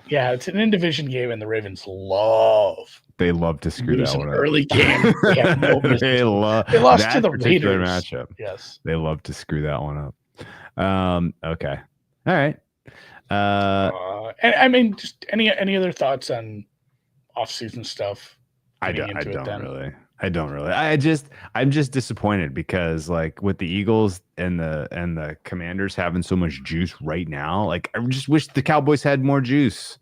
Yeah, it's an in-division game, and the Ravens love They love to screw that lose an one up. early game. They have no business. They love They lost to that the particular Raiders. matchup. Yes. They love to screw that one up. Okay. All right. And I mean, just any other thoughts on off-season stuff? I don't really. I'm just disappointed because like with the Eagles and the Commanders having so much juice right now, like I just wish the Cowboys had more juice.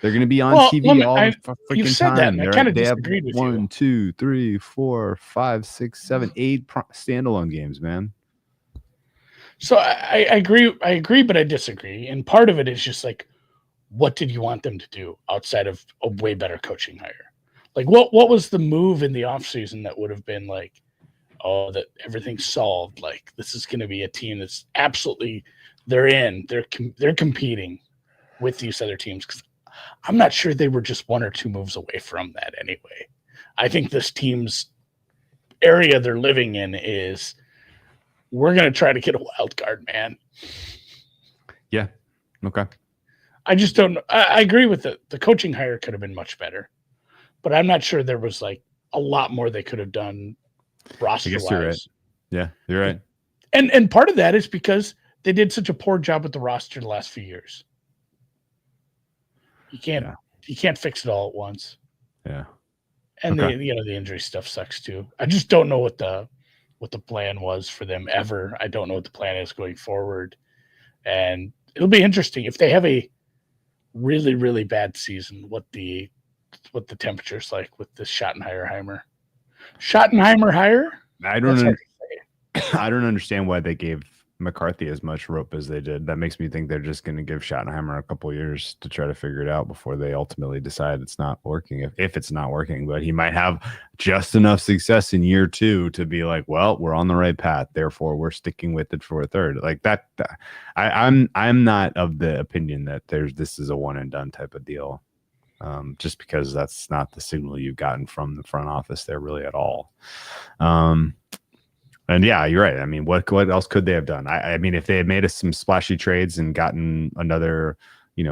They're going to be on TV all the freaking said time. That, and I kind of they have disagreed with you. 1, 2, 3, 4, 5, 6, 7, 8 standalone games, man. So I agree, but I disagree. And part of it is just like, what did you want them to do outside of a way better coaching hire? Like, what was the move in the offseason that would have been like, oh, that everything's solved? Like, this is going to be a team that's absolutely they're competing with these other teams, because I'm not sure they were just 1 or 2 moves away from that anyway. I think this team's area they're living in is, we're going to try to get a wild card, man. Yeah. Okay. I just don't know. I agree with it. The coaching hire could have been much better, but I'm not sure there was like a lot more they could have done roster-wise. I guess you're right. Yeah, you're right. And part of that is because they did such a poor job with the roster the last few years. You can't fix it all at once. Yeah. And the injury stuff sucks too. I just don't know what the plan was for them ever. I don't know what the plan is going forward. And it'll be interesting if they have a really, really bad season, what the temperature's like with this Schottenheimer hire. I don't understand why they gave McCarthy as much rope as they did. That makes me think they're just going to give Schottenheimer a couple years to try to figure it out before they ultimately decide it's not working. If it's not working, but he might have just enough success in year 2 to be like, well, we're on the right path, therefore we're sticking with it for a third. Like that. I'm not of the opinion that this is a one and done type of deal. Just because that's not the signal you've gotten from the front office there really at all. And yeah, you're right. I mean, what else could they have done? I mean, if they had made some splashy trades and gotten another,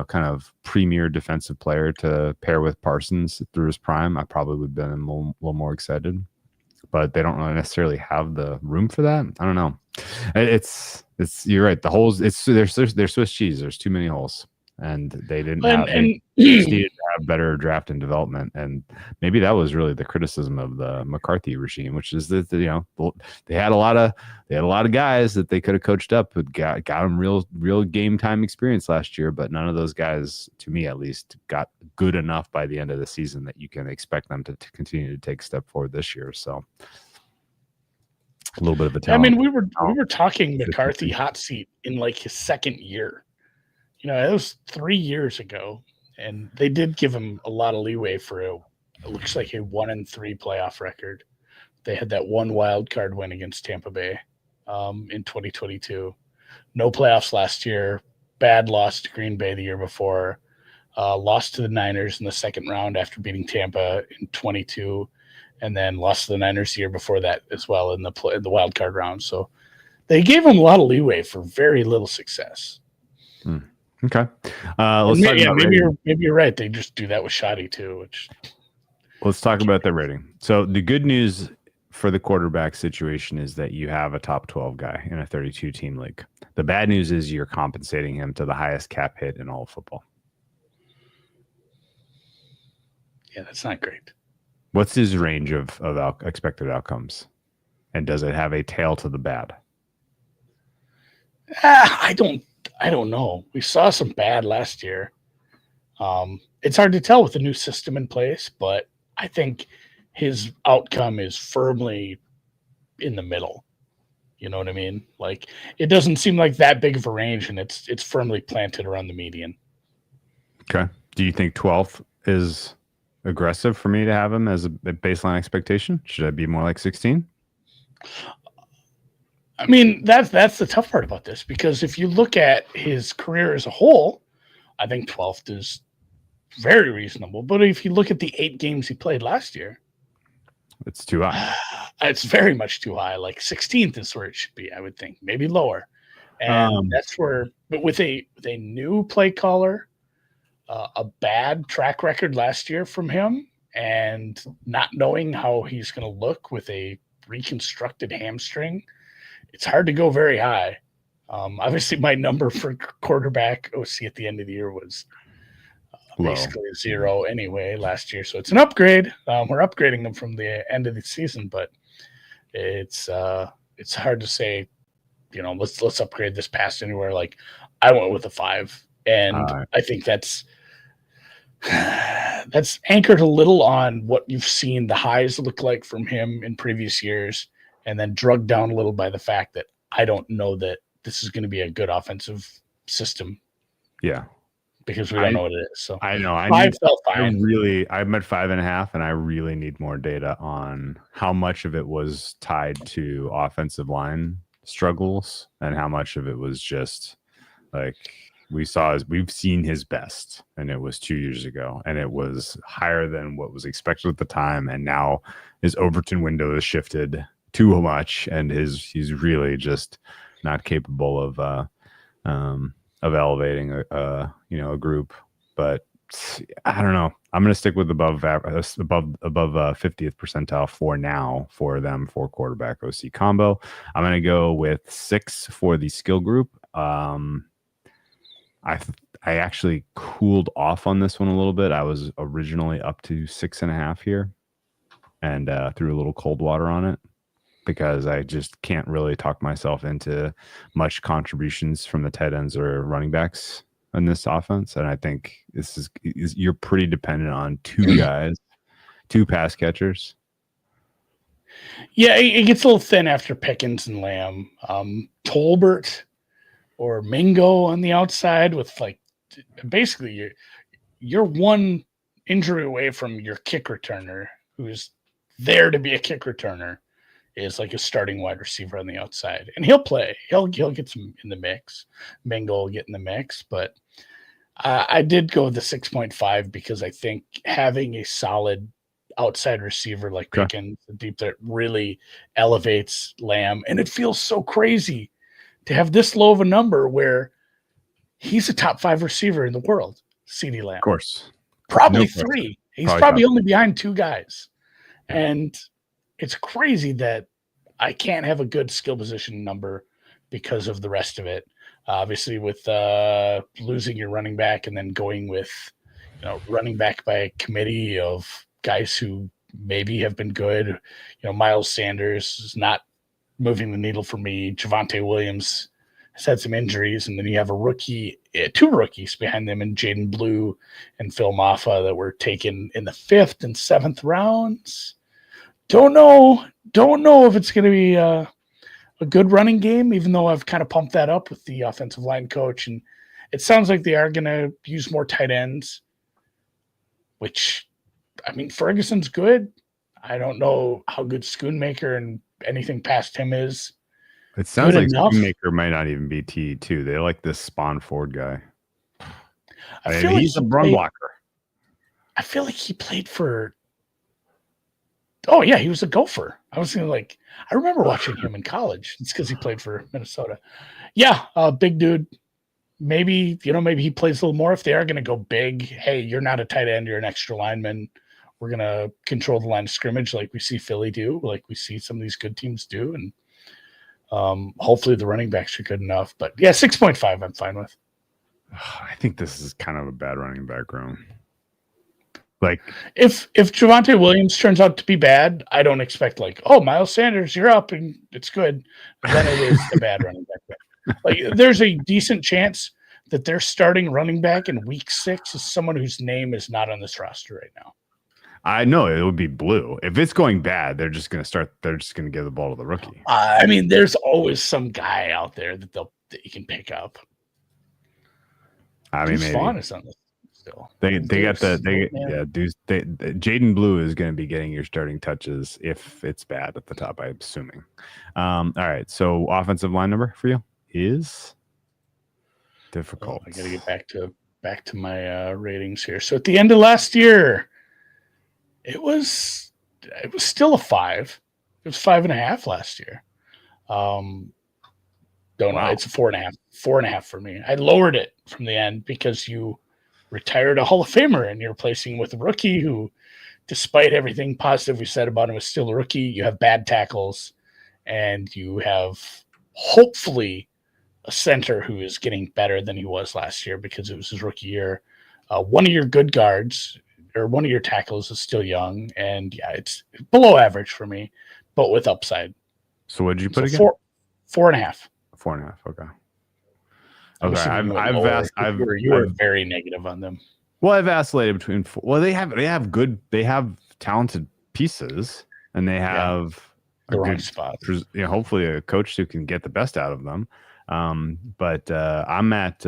kind of premier defensive player to pair with Parsons through his prime, I probably would have been a little more excited. But they don't really necessarily have the room for that. I don't know. It's you're right. The holes. They're Swiss cheese. There's too many holes. And they didn't they needed to have better draft and development, and maybe that was really the criticism of the McCarthy regime, which is that they had a lot of guys that they could have coached up who got them real game time experience last year, but none of those guys, to me at least, got good enough by the end of the season that you can expect them to continue to take a step forward this year. So a little bit of a talent. I mean, we were talking McCarthy hot seat in like his second year. It was 3 years ago, and they did give him a lot of leeway for it looks like a 1-3 playoff record. They had that one wild card win against Tampa Bay in 2022. No playoffs last year. Bad loss to Green Bay the year before. Lost to the Niners in the second round after beating Tampa in 22, and then lost to the Niners the year before that as well in the wild card round. So they gave him a lot of leeway for very little success. Okay. Maybe you're right. They just do that with Shoddy too. Let's talk about the rating. So the good news for the quarterback situation is that you have a top 12 guy in a 32 team league. The bad news is you're compensating him to the highest cap hit in all of football. Yeah, that's not great. What's his range of expected outcomes? And does it have a tail to the bad? I don't know. We saw some bad last year. It's hard to tell with the new system in place, but I think his outcome is firmly in the middle. You know what I mean? Like, it doesn't seem like that big of a range, and it's firmly planted around the median. Okay. Do you think 12th is aggressive for me to have him as a baseline expectation? Should I be more like 16? I mean, that's the tough part about this, because if you look at his career as a whole, I think 12th is very reasonable. But if you look at the 8 games he played last year, it's too high. It's very much too high. Like 16th is where it should be, I would think. Maybe lower. And that's where, but with a new play caller, a bad track record last year from him, and not knowing how he's going to look with a reconstructed hamstring, it's hard to go very high. Obviously, my number for quarterback OC at the end of the year was basically a 0 anyway last year, so it's an upgrade. We're upgrading them from the end of the season, but it's hard to say. Let's upgrade this past anywhere. Like I went with a 5, and I think that's anchored a little on what you've seen the highs look like from him in previous years, and then drugged down a little by the fact that I don't know that this is going to be a good offensive system. Yeah. Because we don't know what it is. So I know. 5 felt fine. I'm at 5.5, and I really need more data on how much of it was tied to offensive line struggles and how much of it was just like we've seen his best, and it was 2 years ago, and it was higher than what was expected at the time, and now his Overton window has shifted too much, and he's really just not capable of elevating a group. But I don't know. I'm going to stick with above 50th percentile for now for them for quarterback OC combo. I'm going to go with 6 for the skill group. I actually cooled off on this one a little bit. I was originally up to 6.5 here, and threw a little cold water on it because I just can't really talk myself into much contributions from the tight ends or running backs in this offense. And I think you're pretty dependent on 2 guys, 2 pass catchers. Yeah, it gets a little thin after Pickens and Lamb. Tolbert or Mingo on the outside with basically you're one injury away from your kick returner who's there to be a kick returner is like a starting wide receiver on the outside, and he'll play. He'll get some in the mix. Mingo will get in the mix, but I did go with the 6.5 because I think having a solid outside receiver like Pickens, the deep that really elevates Lamb, and it feels so crazy to have this low of a number where he's a top 5 receiver in the world. CeeDee Lamb, Of course, probably no 3. He's probably only behind 2 guys, and it's crazy that I can't have a good skill position number because of the rest of it. Obviously, with losing your running back and then going with running back by a committee of guys who maybe have been good. Miles Sanders is not moving the needle for me. Javonte Williams has had some injuries, and then you have a 2 rookies behind them in Jaden Blue and Phil Maffa that were taken in the 5th and 7th rounds. Don't know if it's going to be a good running game, even though I've kind of pumped that up with the offensive line coach. And it sounds like they are going to use more tight ends, which, I mean, Ferguson's good. I don't know how good Schoonmaker and anything past him is. It sounds like Schoonmaker might not even be T2. They like this Spawn Ford guy. I feel he's a run blocker. I feel like he played for... Oh, yeah, he was a Gopher. I was thinking, I remember watching him in college. It's because he played for Minnesota. Yeah, big dude. Maybe he plays a little more if they are going to go big. Hey, you're not a tight end. You're an extra lineman. We're going to control the line of scrimmage like we see Philly do, like we see some of these good teams do. And hopefully the running backs are good enough. But, yeah, 6.5 I'm fine with. I think this is kind of a bad running back room. If Javonte Williams turns out to be bad, I don't expect Miles Sanders, you're up and it's good. Then it is a bad running back. There's a decent chance that their starting running back in week 6 is someone whose name is not on this roster right now. I know it would be Blue. If it's going bad, they're just going to give the ball to the rookie. I mean, there's always some guy out there that you can pick up. I mean, maybe Vaughn is on this. Jaden Blue is going to be getting your starting touches if it's bad at the top, I'm assuming. All right, so offensive line number for you is difficult. I got to get back to my ratings here. So at the end of last year, it was still a 5. It was 5.5 last year. Don't know. It's a 4.5. 4.5 for me. I lowered it from the end because you retired a Hall of Famer and you're replacing with a rookie who, despite everything positive we said about him, is still a rookie. You have bad tackles, and you have hopefully a center who is getting better than he was last year because it was his rookie year. One of your good guards or one of your tackles is still young, and yeah, it's below average for me, but with upside. So what did you put again? 4.5. 4.5. Okay. You were very negative on them. Well, I've vacillated between. Well, they have talented pieces, and they have the right spot. Hopefully, a coach who can get the best out of them. But I'm at.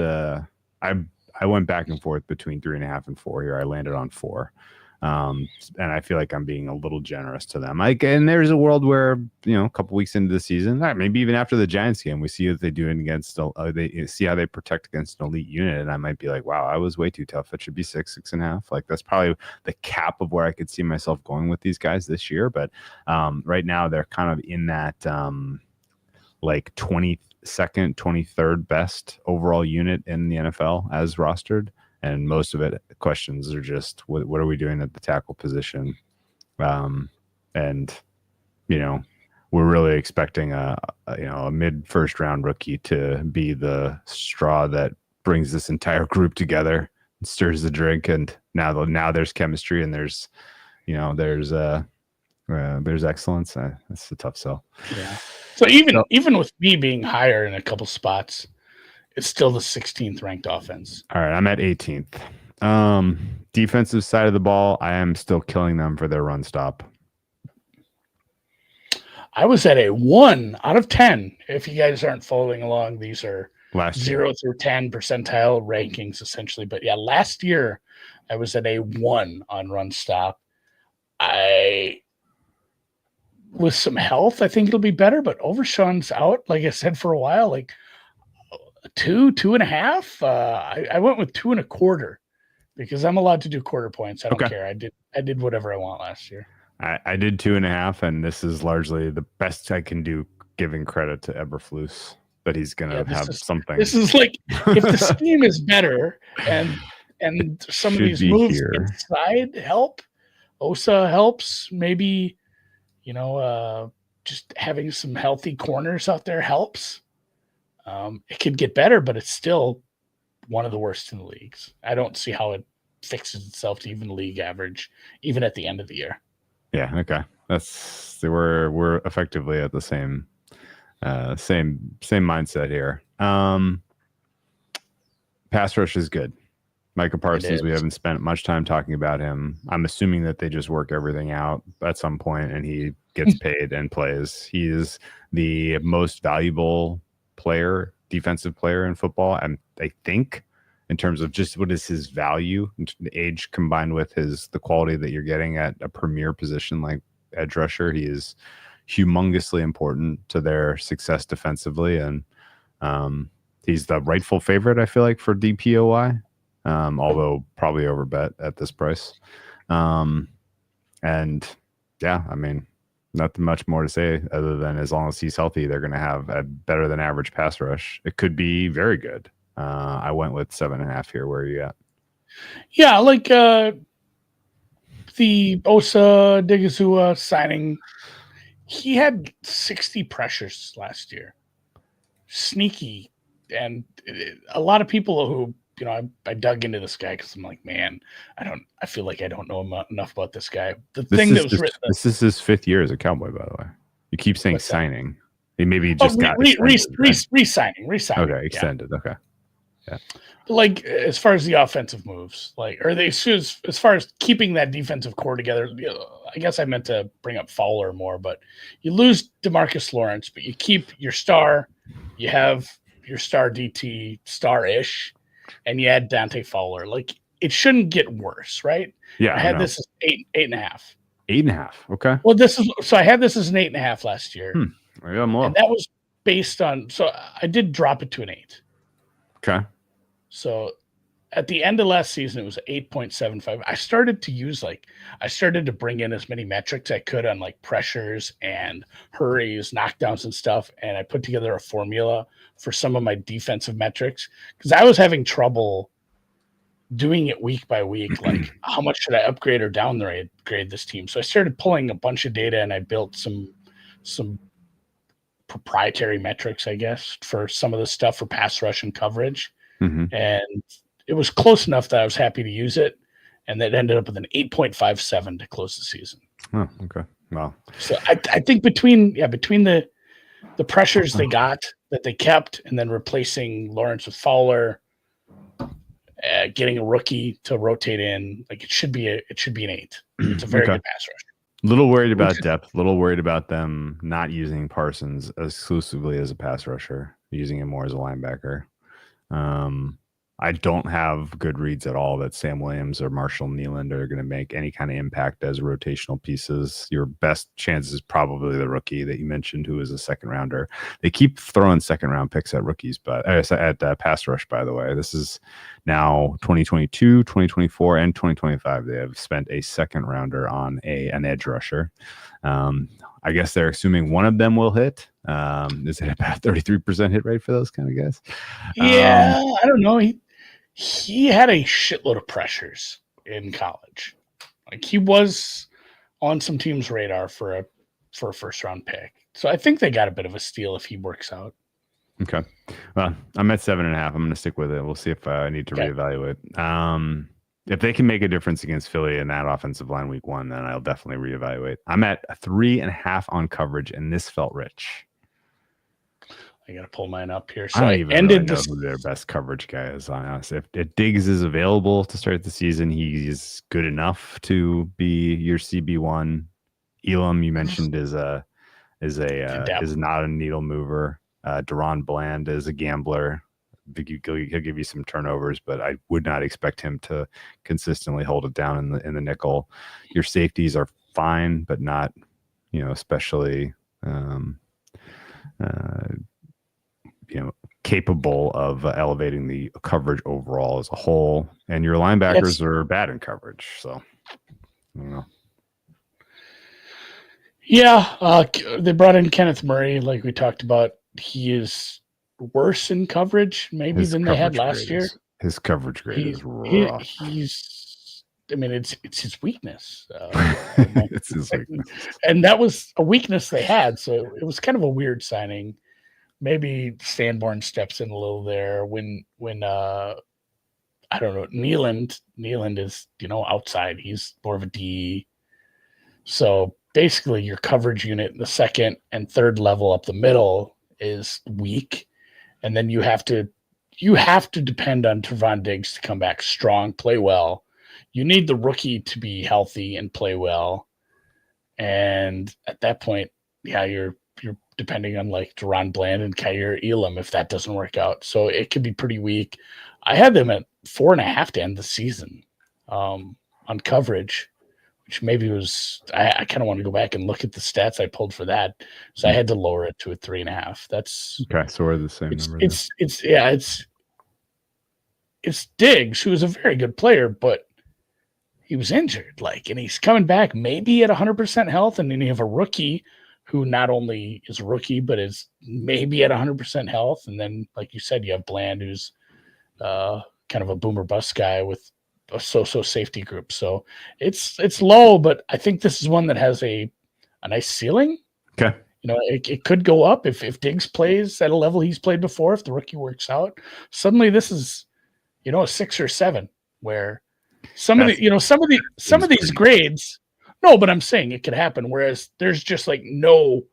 I went back and forth between 3.5 and 4 here. I landed on 4. And I feel like I'm being a little generous to them. And there's a world where, a couple weeks into the season, maybe even after the Giants game, we see what they do against, they see how they protect against an elite unit. And I might be like, wow, I was way too tough. It should be 6.5. Like that's probably the cap of where I could see myself going with these guys this year. But right now they're kind of in that like 22nd, 23rd best overall unit in the NFL as rostered. And most of it questions are just what are we doing at the tackle position, and we're really expecting a mid first round rookie to be the straw that brings this entire group together and stirs the drink. And now there's chemistry and there's excellence. That's a tough sell. Yeah. So even with me being higher in a couple spots, it's still the 16th ranked offense. All right, I'm at 18th. Defensive side of the ball, I am still killing them for their run stop. I was at a 1 out of 10. If you guys aren't following along, these are last 0 through 10 percentile rankings, essentially. But yeah, last year I was at a 1 on run stop. With some health, I think it'll be better. But Overshawn's out, like I said, for a while. Like 2.5. I went with 2.25 because I'm allowed to do quarter points. I don't care. I did whatever I want last year. I did 2.5, and this is largely the best I can do, giving credit to Eberflus that he's gonna have something. This is like if the scheme is better and some of these moves inside help. Osa helps. Maybe just having some healthy corners out there helps. It could get better, but it's still one of the worst in the leagues. I don't see how it fixes itself to even league average, even at the end of the year. Yeah. Okay. We're effectively at the same mindset here. Pass rush is good. Micah Parsons, we haven't spent much time talking about him. I'm assuming that they just work everything out at some point and he gets paid and plays. He is the most valuable defensive player in football. And I think in terms of just what is his value, the age combined with the quality that you're getting at a premier position like edge rusher, he is humongously important to their success defensively. And he's the rightful favorite, I feel like, for DPOY, although probably overbet at this price. And yeah, I mean, nothing much more to say other than as long as he's healthy, they're going to have a better than average pass rush. It could be very good. I went with 7.5 here. Where are you at? Yeah, like the Osa Digizua signing, he had 60 pressures last year. Sneaky. And a lot of people who, I dug into this guy because I'm like, man, I feel like I don't know enough about this guy. This is his 5th year as a Cowboy, by the way. You keep saying signing. He maybe just got re-signing. Okay, extended. Yeah. Okay. Yeah. Like as far as the offensive moves, as far as keeping that defensive core together, I guess I meant to bring up Fowler more, but you lose DeMarcus Lawrence, but you keep your star. You have your star DT, star-ish, and you add Dante Fowler. Like it shouldn't get worse, right? Yeah. I had this as 8.5. 8.5. Okay. Well, I had this as an 8.5 last year. Maybe I'm low. And that was based on, so I did drop it to an 8. Okay. So at the end of last season, it was 8.75. I started to bring in as many metrics I could on like pressures and hurries, knockdowns and stuff. And I put together a formula for some of my defensive metrics because I was having trouble doing it week by week. Like how much should I upgrade or downgrade this team? So I started pulling a bunch of data and I built some proprietary metrics, I guess, for some of the stuff for pass rush and coverage. Mm-hmm. And it was close enough that I was happy to use it. And that ended up with an 8.57 to close the season. Oh, okay. Wow. So I think between the pressures they got that they kept and then replacing Lawrence with Fowler, getting a rookie to rotate in, like it should be an 8. It's a very good pass rush. Little worried about depth. Little worried about them not using Parsons exclusively as a pass rusher, using him more as a linebacker. I don't have good reads at all that Sam Williams or Marshall Nealand are going to make any kind of impact as rotational pieces. Your best chance is probably the rookie that you mentioned, who is a second rounder. They keep throwing second round picks at rookies, but at pass rush, by the way. This is now 2022, 2024, and 2025. They have spent a second rounder on an edge rusher. I guess they're assuming one of them will hit. Is it about 33% hit rate for those kind of guys? Yeah, I don't know. He had a shitload of pressures in college. Like he was on some teams' radar for a first round pick. So I think they got a bit of a steal if he works out. Okay. Well, I'm at 7.5. I'm going to stick with it. We'll see if I need to reevaluate. If they can make a difference against Philly in that offensive line week 1, then I'll definitely reevaluate. I'm at 3.5 on coverage, and this felt rich. I got to pull mine up here. So I don't even really know who their best coverage guy is. Honestly, if Diggs is available to start the season, he's good enough to be your CB1. Elam, you mentioned, is not a needle mover. Deron Bland is a gambler. He'll give you some turnovers, but I would not expect him to consistently hold it down in the nickel. Your safeties are fine, but not, especially, capable of elevating the coverage overall as a whole. And your linebackers are bad in coverage, so I don't know. Yeah, they brought in Kenneth Murray, like we talked about. He is worse in coverage, maybe than they had last year. His coverage grade is rough. It's his weakness. It's his weakness, and that was a weakness they had. So it was kind of a weird signing. Maybe Sanborn steps in a little there when I don't know. Nealand is outside. He's more of a D. So basically, your coverage unit, the second and third level up the middle, is weak. And then you have to depend on Trevon Diggs to come back strong, play well. You need the rookie to be healthy and play well. And at that point, you're depending on like Deron Bland and Kyer Elam if that doesn't work out. So it could be pretty weak. I had them at 4.5 to end the season on coverage, which maybe was I kind of want to go back and look at the stats I pulled for that. So I had to lower it to a 3.5. That's okay. So we're the same number. It's Diggs, who is a very good player, but he was injured. And he's coming back maybe at 100% health, and then you have a rookie who not only is a rookie, but is maybe at 100% health. And then, like you said, you have Bland, who's kind of a boomer bust guy with a so-so safety group. So it's low, but I think this is one that has a nice ceiling. Okay. It could go up if Diggs plays at a level he's played before, if the rookie works out. Suddenly this is, a 6 or 7 where some of these grades. No, but I'm saying it could happen. Whereas there's just like no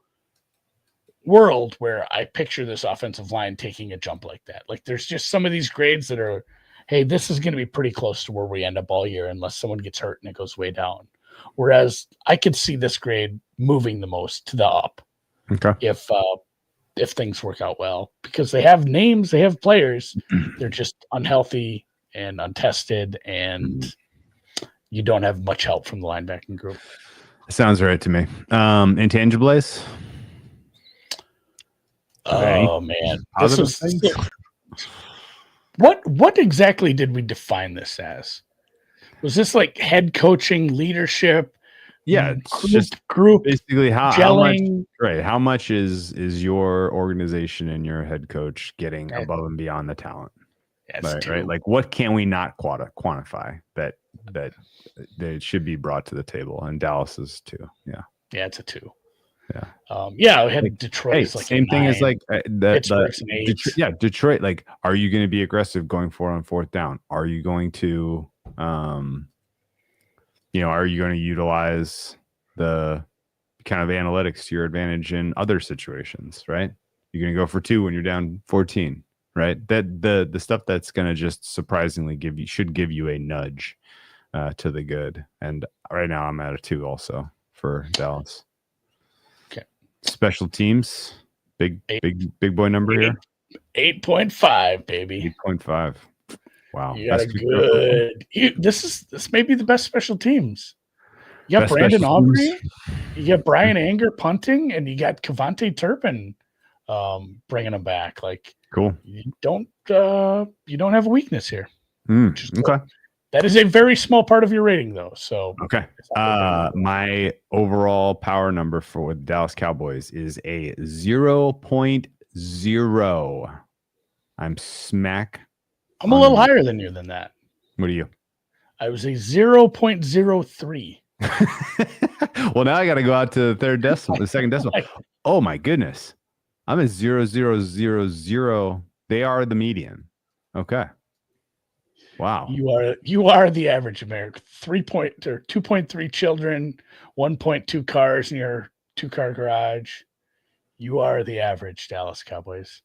world where I picture this offensive line taking a jump like that. Like there's just some of these grades that are, hey, this is going to be pretty close to where we end up all year unless someone gets hurt and it goes way down. Whereas I could see this grade moving the most to the up. Okay. If things work out well, because they have names, they have players, they're just unhealthy and untested, and you don't have much help from the linebacking group. Sounds right to me. Intangibles. Oh man, What exactly did we define this as? Was this like head coaching, leadership? Yeah, it's group basically how much, gelling? right? How much is your organization and your head coach getting That- above and beyond the talent? That's Right, two. right. Like, what can we not quantify that they should be brought to the table? And Dallas is 2. Yeah, Yeah, it's a 2. yeah. Yeah, we had Like, Detroit's hey, like same thing as 9. like Pittsburgh's an 8. Detroit. Like, are you going to be aggressive going forward on 4th down? Are you going to, are you going to utilize the kind of analytics to your advantage in other situations? Right, you're going to go for 2 when you're down 14. Right, that the stuff that's going to just surprisingly should give you a nudge to the good. And right now I'm at a 2 also for Dallas. Okay. Special teams, big boy number here. 8.5, baby. 8.5. Wow. You got a good. This may be the best special teams. You got Best Brandon special Aubrey, teams. you got Brian Anger punting, and you got Kevontae Turpin bringing them back. Like, Cool. you don't have a weakness here. Okay. That is a very small part of your rating, though. So Okay. My overall power number for the Dallas Cowboys is a 0.0. I'm smack. I'm a little higher than you than that. What are you? I was a 0.03. Well, now I got to go out to the second decimal. Oh my goodness. I'm at 0.000. They are the median. Okay. Wow. You are the average American. 2.3 children, 1.2 cars in your 2-car garage. You are the average Dallas Cowboys.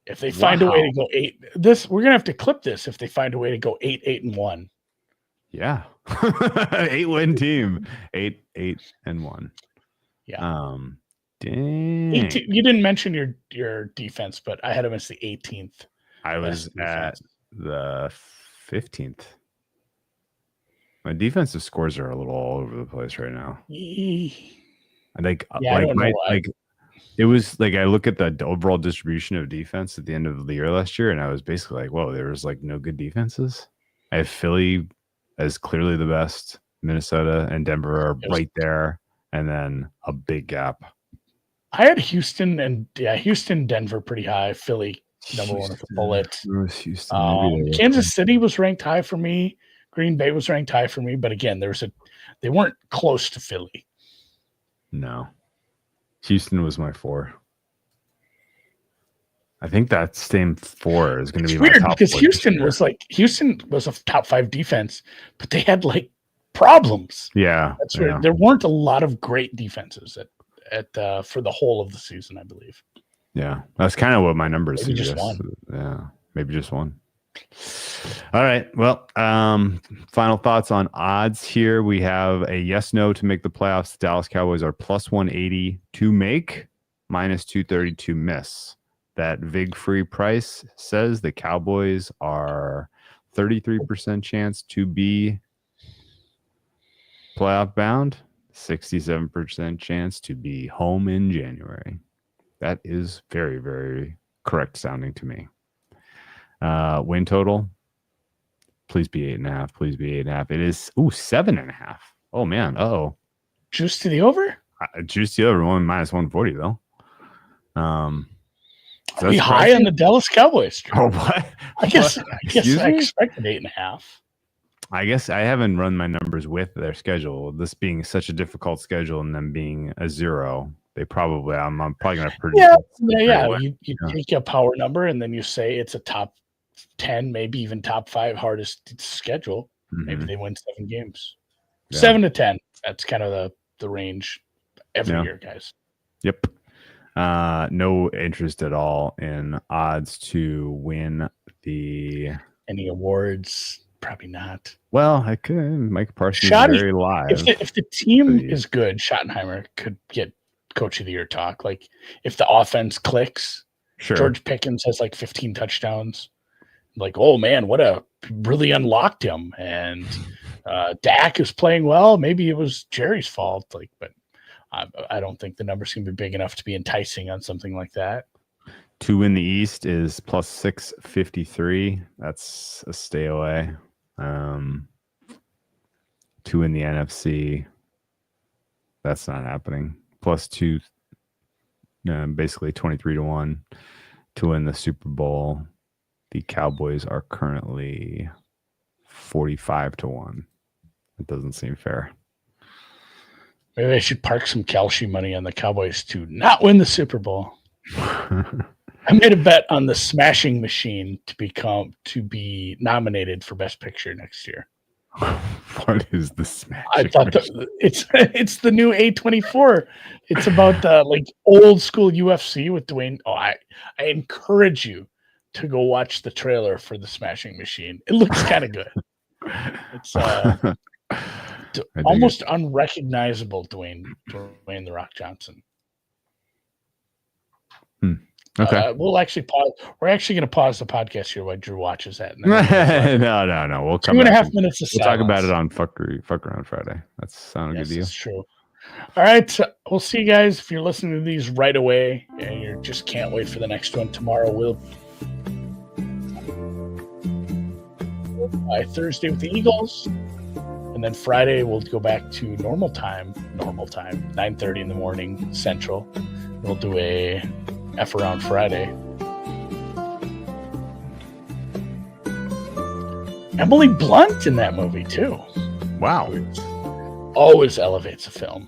If they find a way to go 8, we're gonna have to clip this. If they find a way to go 8-1. Yeah. 8-win team. 8-1. Yeah. Dang. You didn't mention your defense, but I had them as the 18th. I was at the 15th. My defensive scores are a little all over the place right now. It was like I look at the overall distribution of defense at the end of the year last year, and I was basically like, whoa, there was like no good defenses. I have Philly as clearly the best. Minnesota and Denver are right there, and then a big gap. I had Houston, Denver pretty high. Philly number 1 with a bullet. Kansas City was ranked high for me. Green Bay was ranked high for me, but again, they weren't close to Philly. No. Houston was my 4. I think that same 4 is going to be weird my top because Houston was a top 5 defense, but they had like problems. Yeah, that's weird. There weren't a lot of great defenses at for the whole of the season, I believe. Yeah, that's kind of what my numbers maybe suggest. Just one. Yeah, maybe just one. All right. Well, final thoughts on odds here. We have a yes/no to make the playoffs. The Dallas Cowboys are plus 180 to make, minus 230 to miss. That VIG free price says the Cowboys are 33% chance to be playoff bound, 67% chance to be home in January. That is very, very correct sounding to me. Win total, please be 8.5. Please be 8.5. It is 7.5. Oh man. Juice to the over. Juice to the over. Minus 140 though. So be high on the Dallas Cowboys. Oh, what? I guess I expected 8.5. I guess I haven't run my numbers with their schedule. This being such a difficult schedule and them being a 0, they probably I'm probably gonna produce. Yeah. You take a power number and then you say it's a top 10, maybe even top 5 hardest schedule. Mm-hmm. Maybe they win 7 games, 7 to 10. That's kind of the range every year, guys. Yep. No interest at all in odds to win any awards. Probably not. Well, I could. Mike Parsons is very live. If the team is good, Schottenheimer could get Coach of the Year talk. Like if the offense clicks, sure. George Pickens has like 15 touchdowns. Like, oh man, really unlocked him. And Dak is playing well. Maybe it was Jerry's fault. Like, but I don't think the numbers can be big enough to be enticing on something like that. To win the East is plus 653. That's a stay away. To win the NFC, that's not happening. Plus 2, basically 23-1. To win the Super Bowl, the Cowboys are currently 45-1. It doesn't seem fair. Maybe I should park some Kelce money on the Cowboys to not win the Super Bowl. I made a bet on the Smashing Machine to be nominated for Best Picture next year. What is the Smashing I thought Machine? it's the new A24. It's about the like old school UFC with Dwayne. Oh, I encourage you to go watch the trailer for the Smashing Machine. It looks kind of good. It's almost unrecognizable Dwayne the Rock Johnson. Okay. We'll actually pause. We're actually going to pause the podcast here while Drew watches that. No. We'll come 2.5 minutes of We'll silence. talk about it on Fuck Around Friday. That's sounding good to you. That's true. All right. We'll see you guys. If you're listening to these right away and you just can't wait for the next one tomorrow, by Thursday with the Eagles. And then Friday, we'll go back to normal time, 9:30 in the morning Central. We'll do a F Around Friday. Emily Blunt in that movie, too. Wow. Always elevates a film.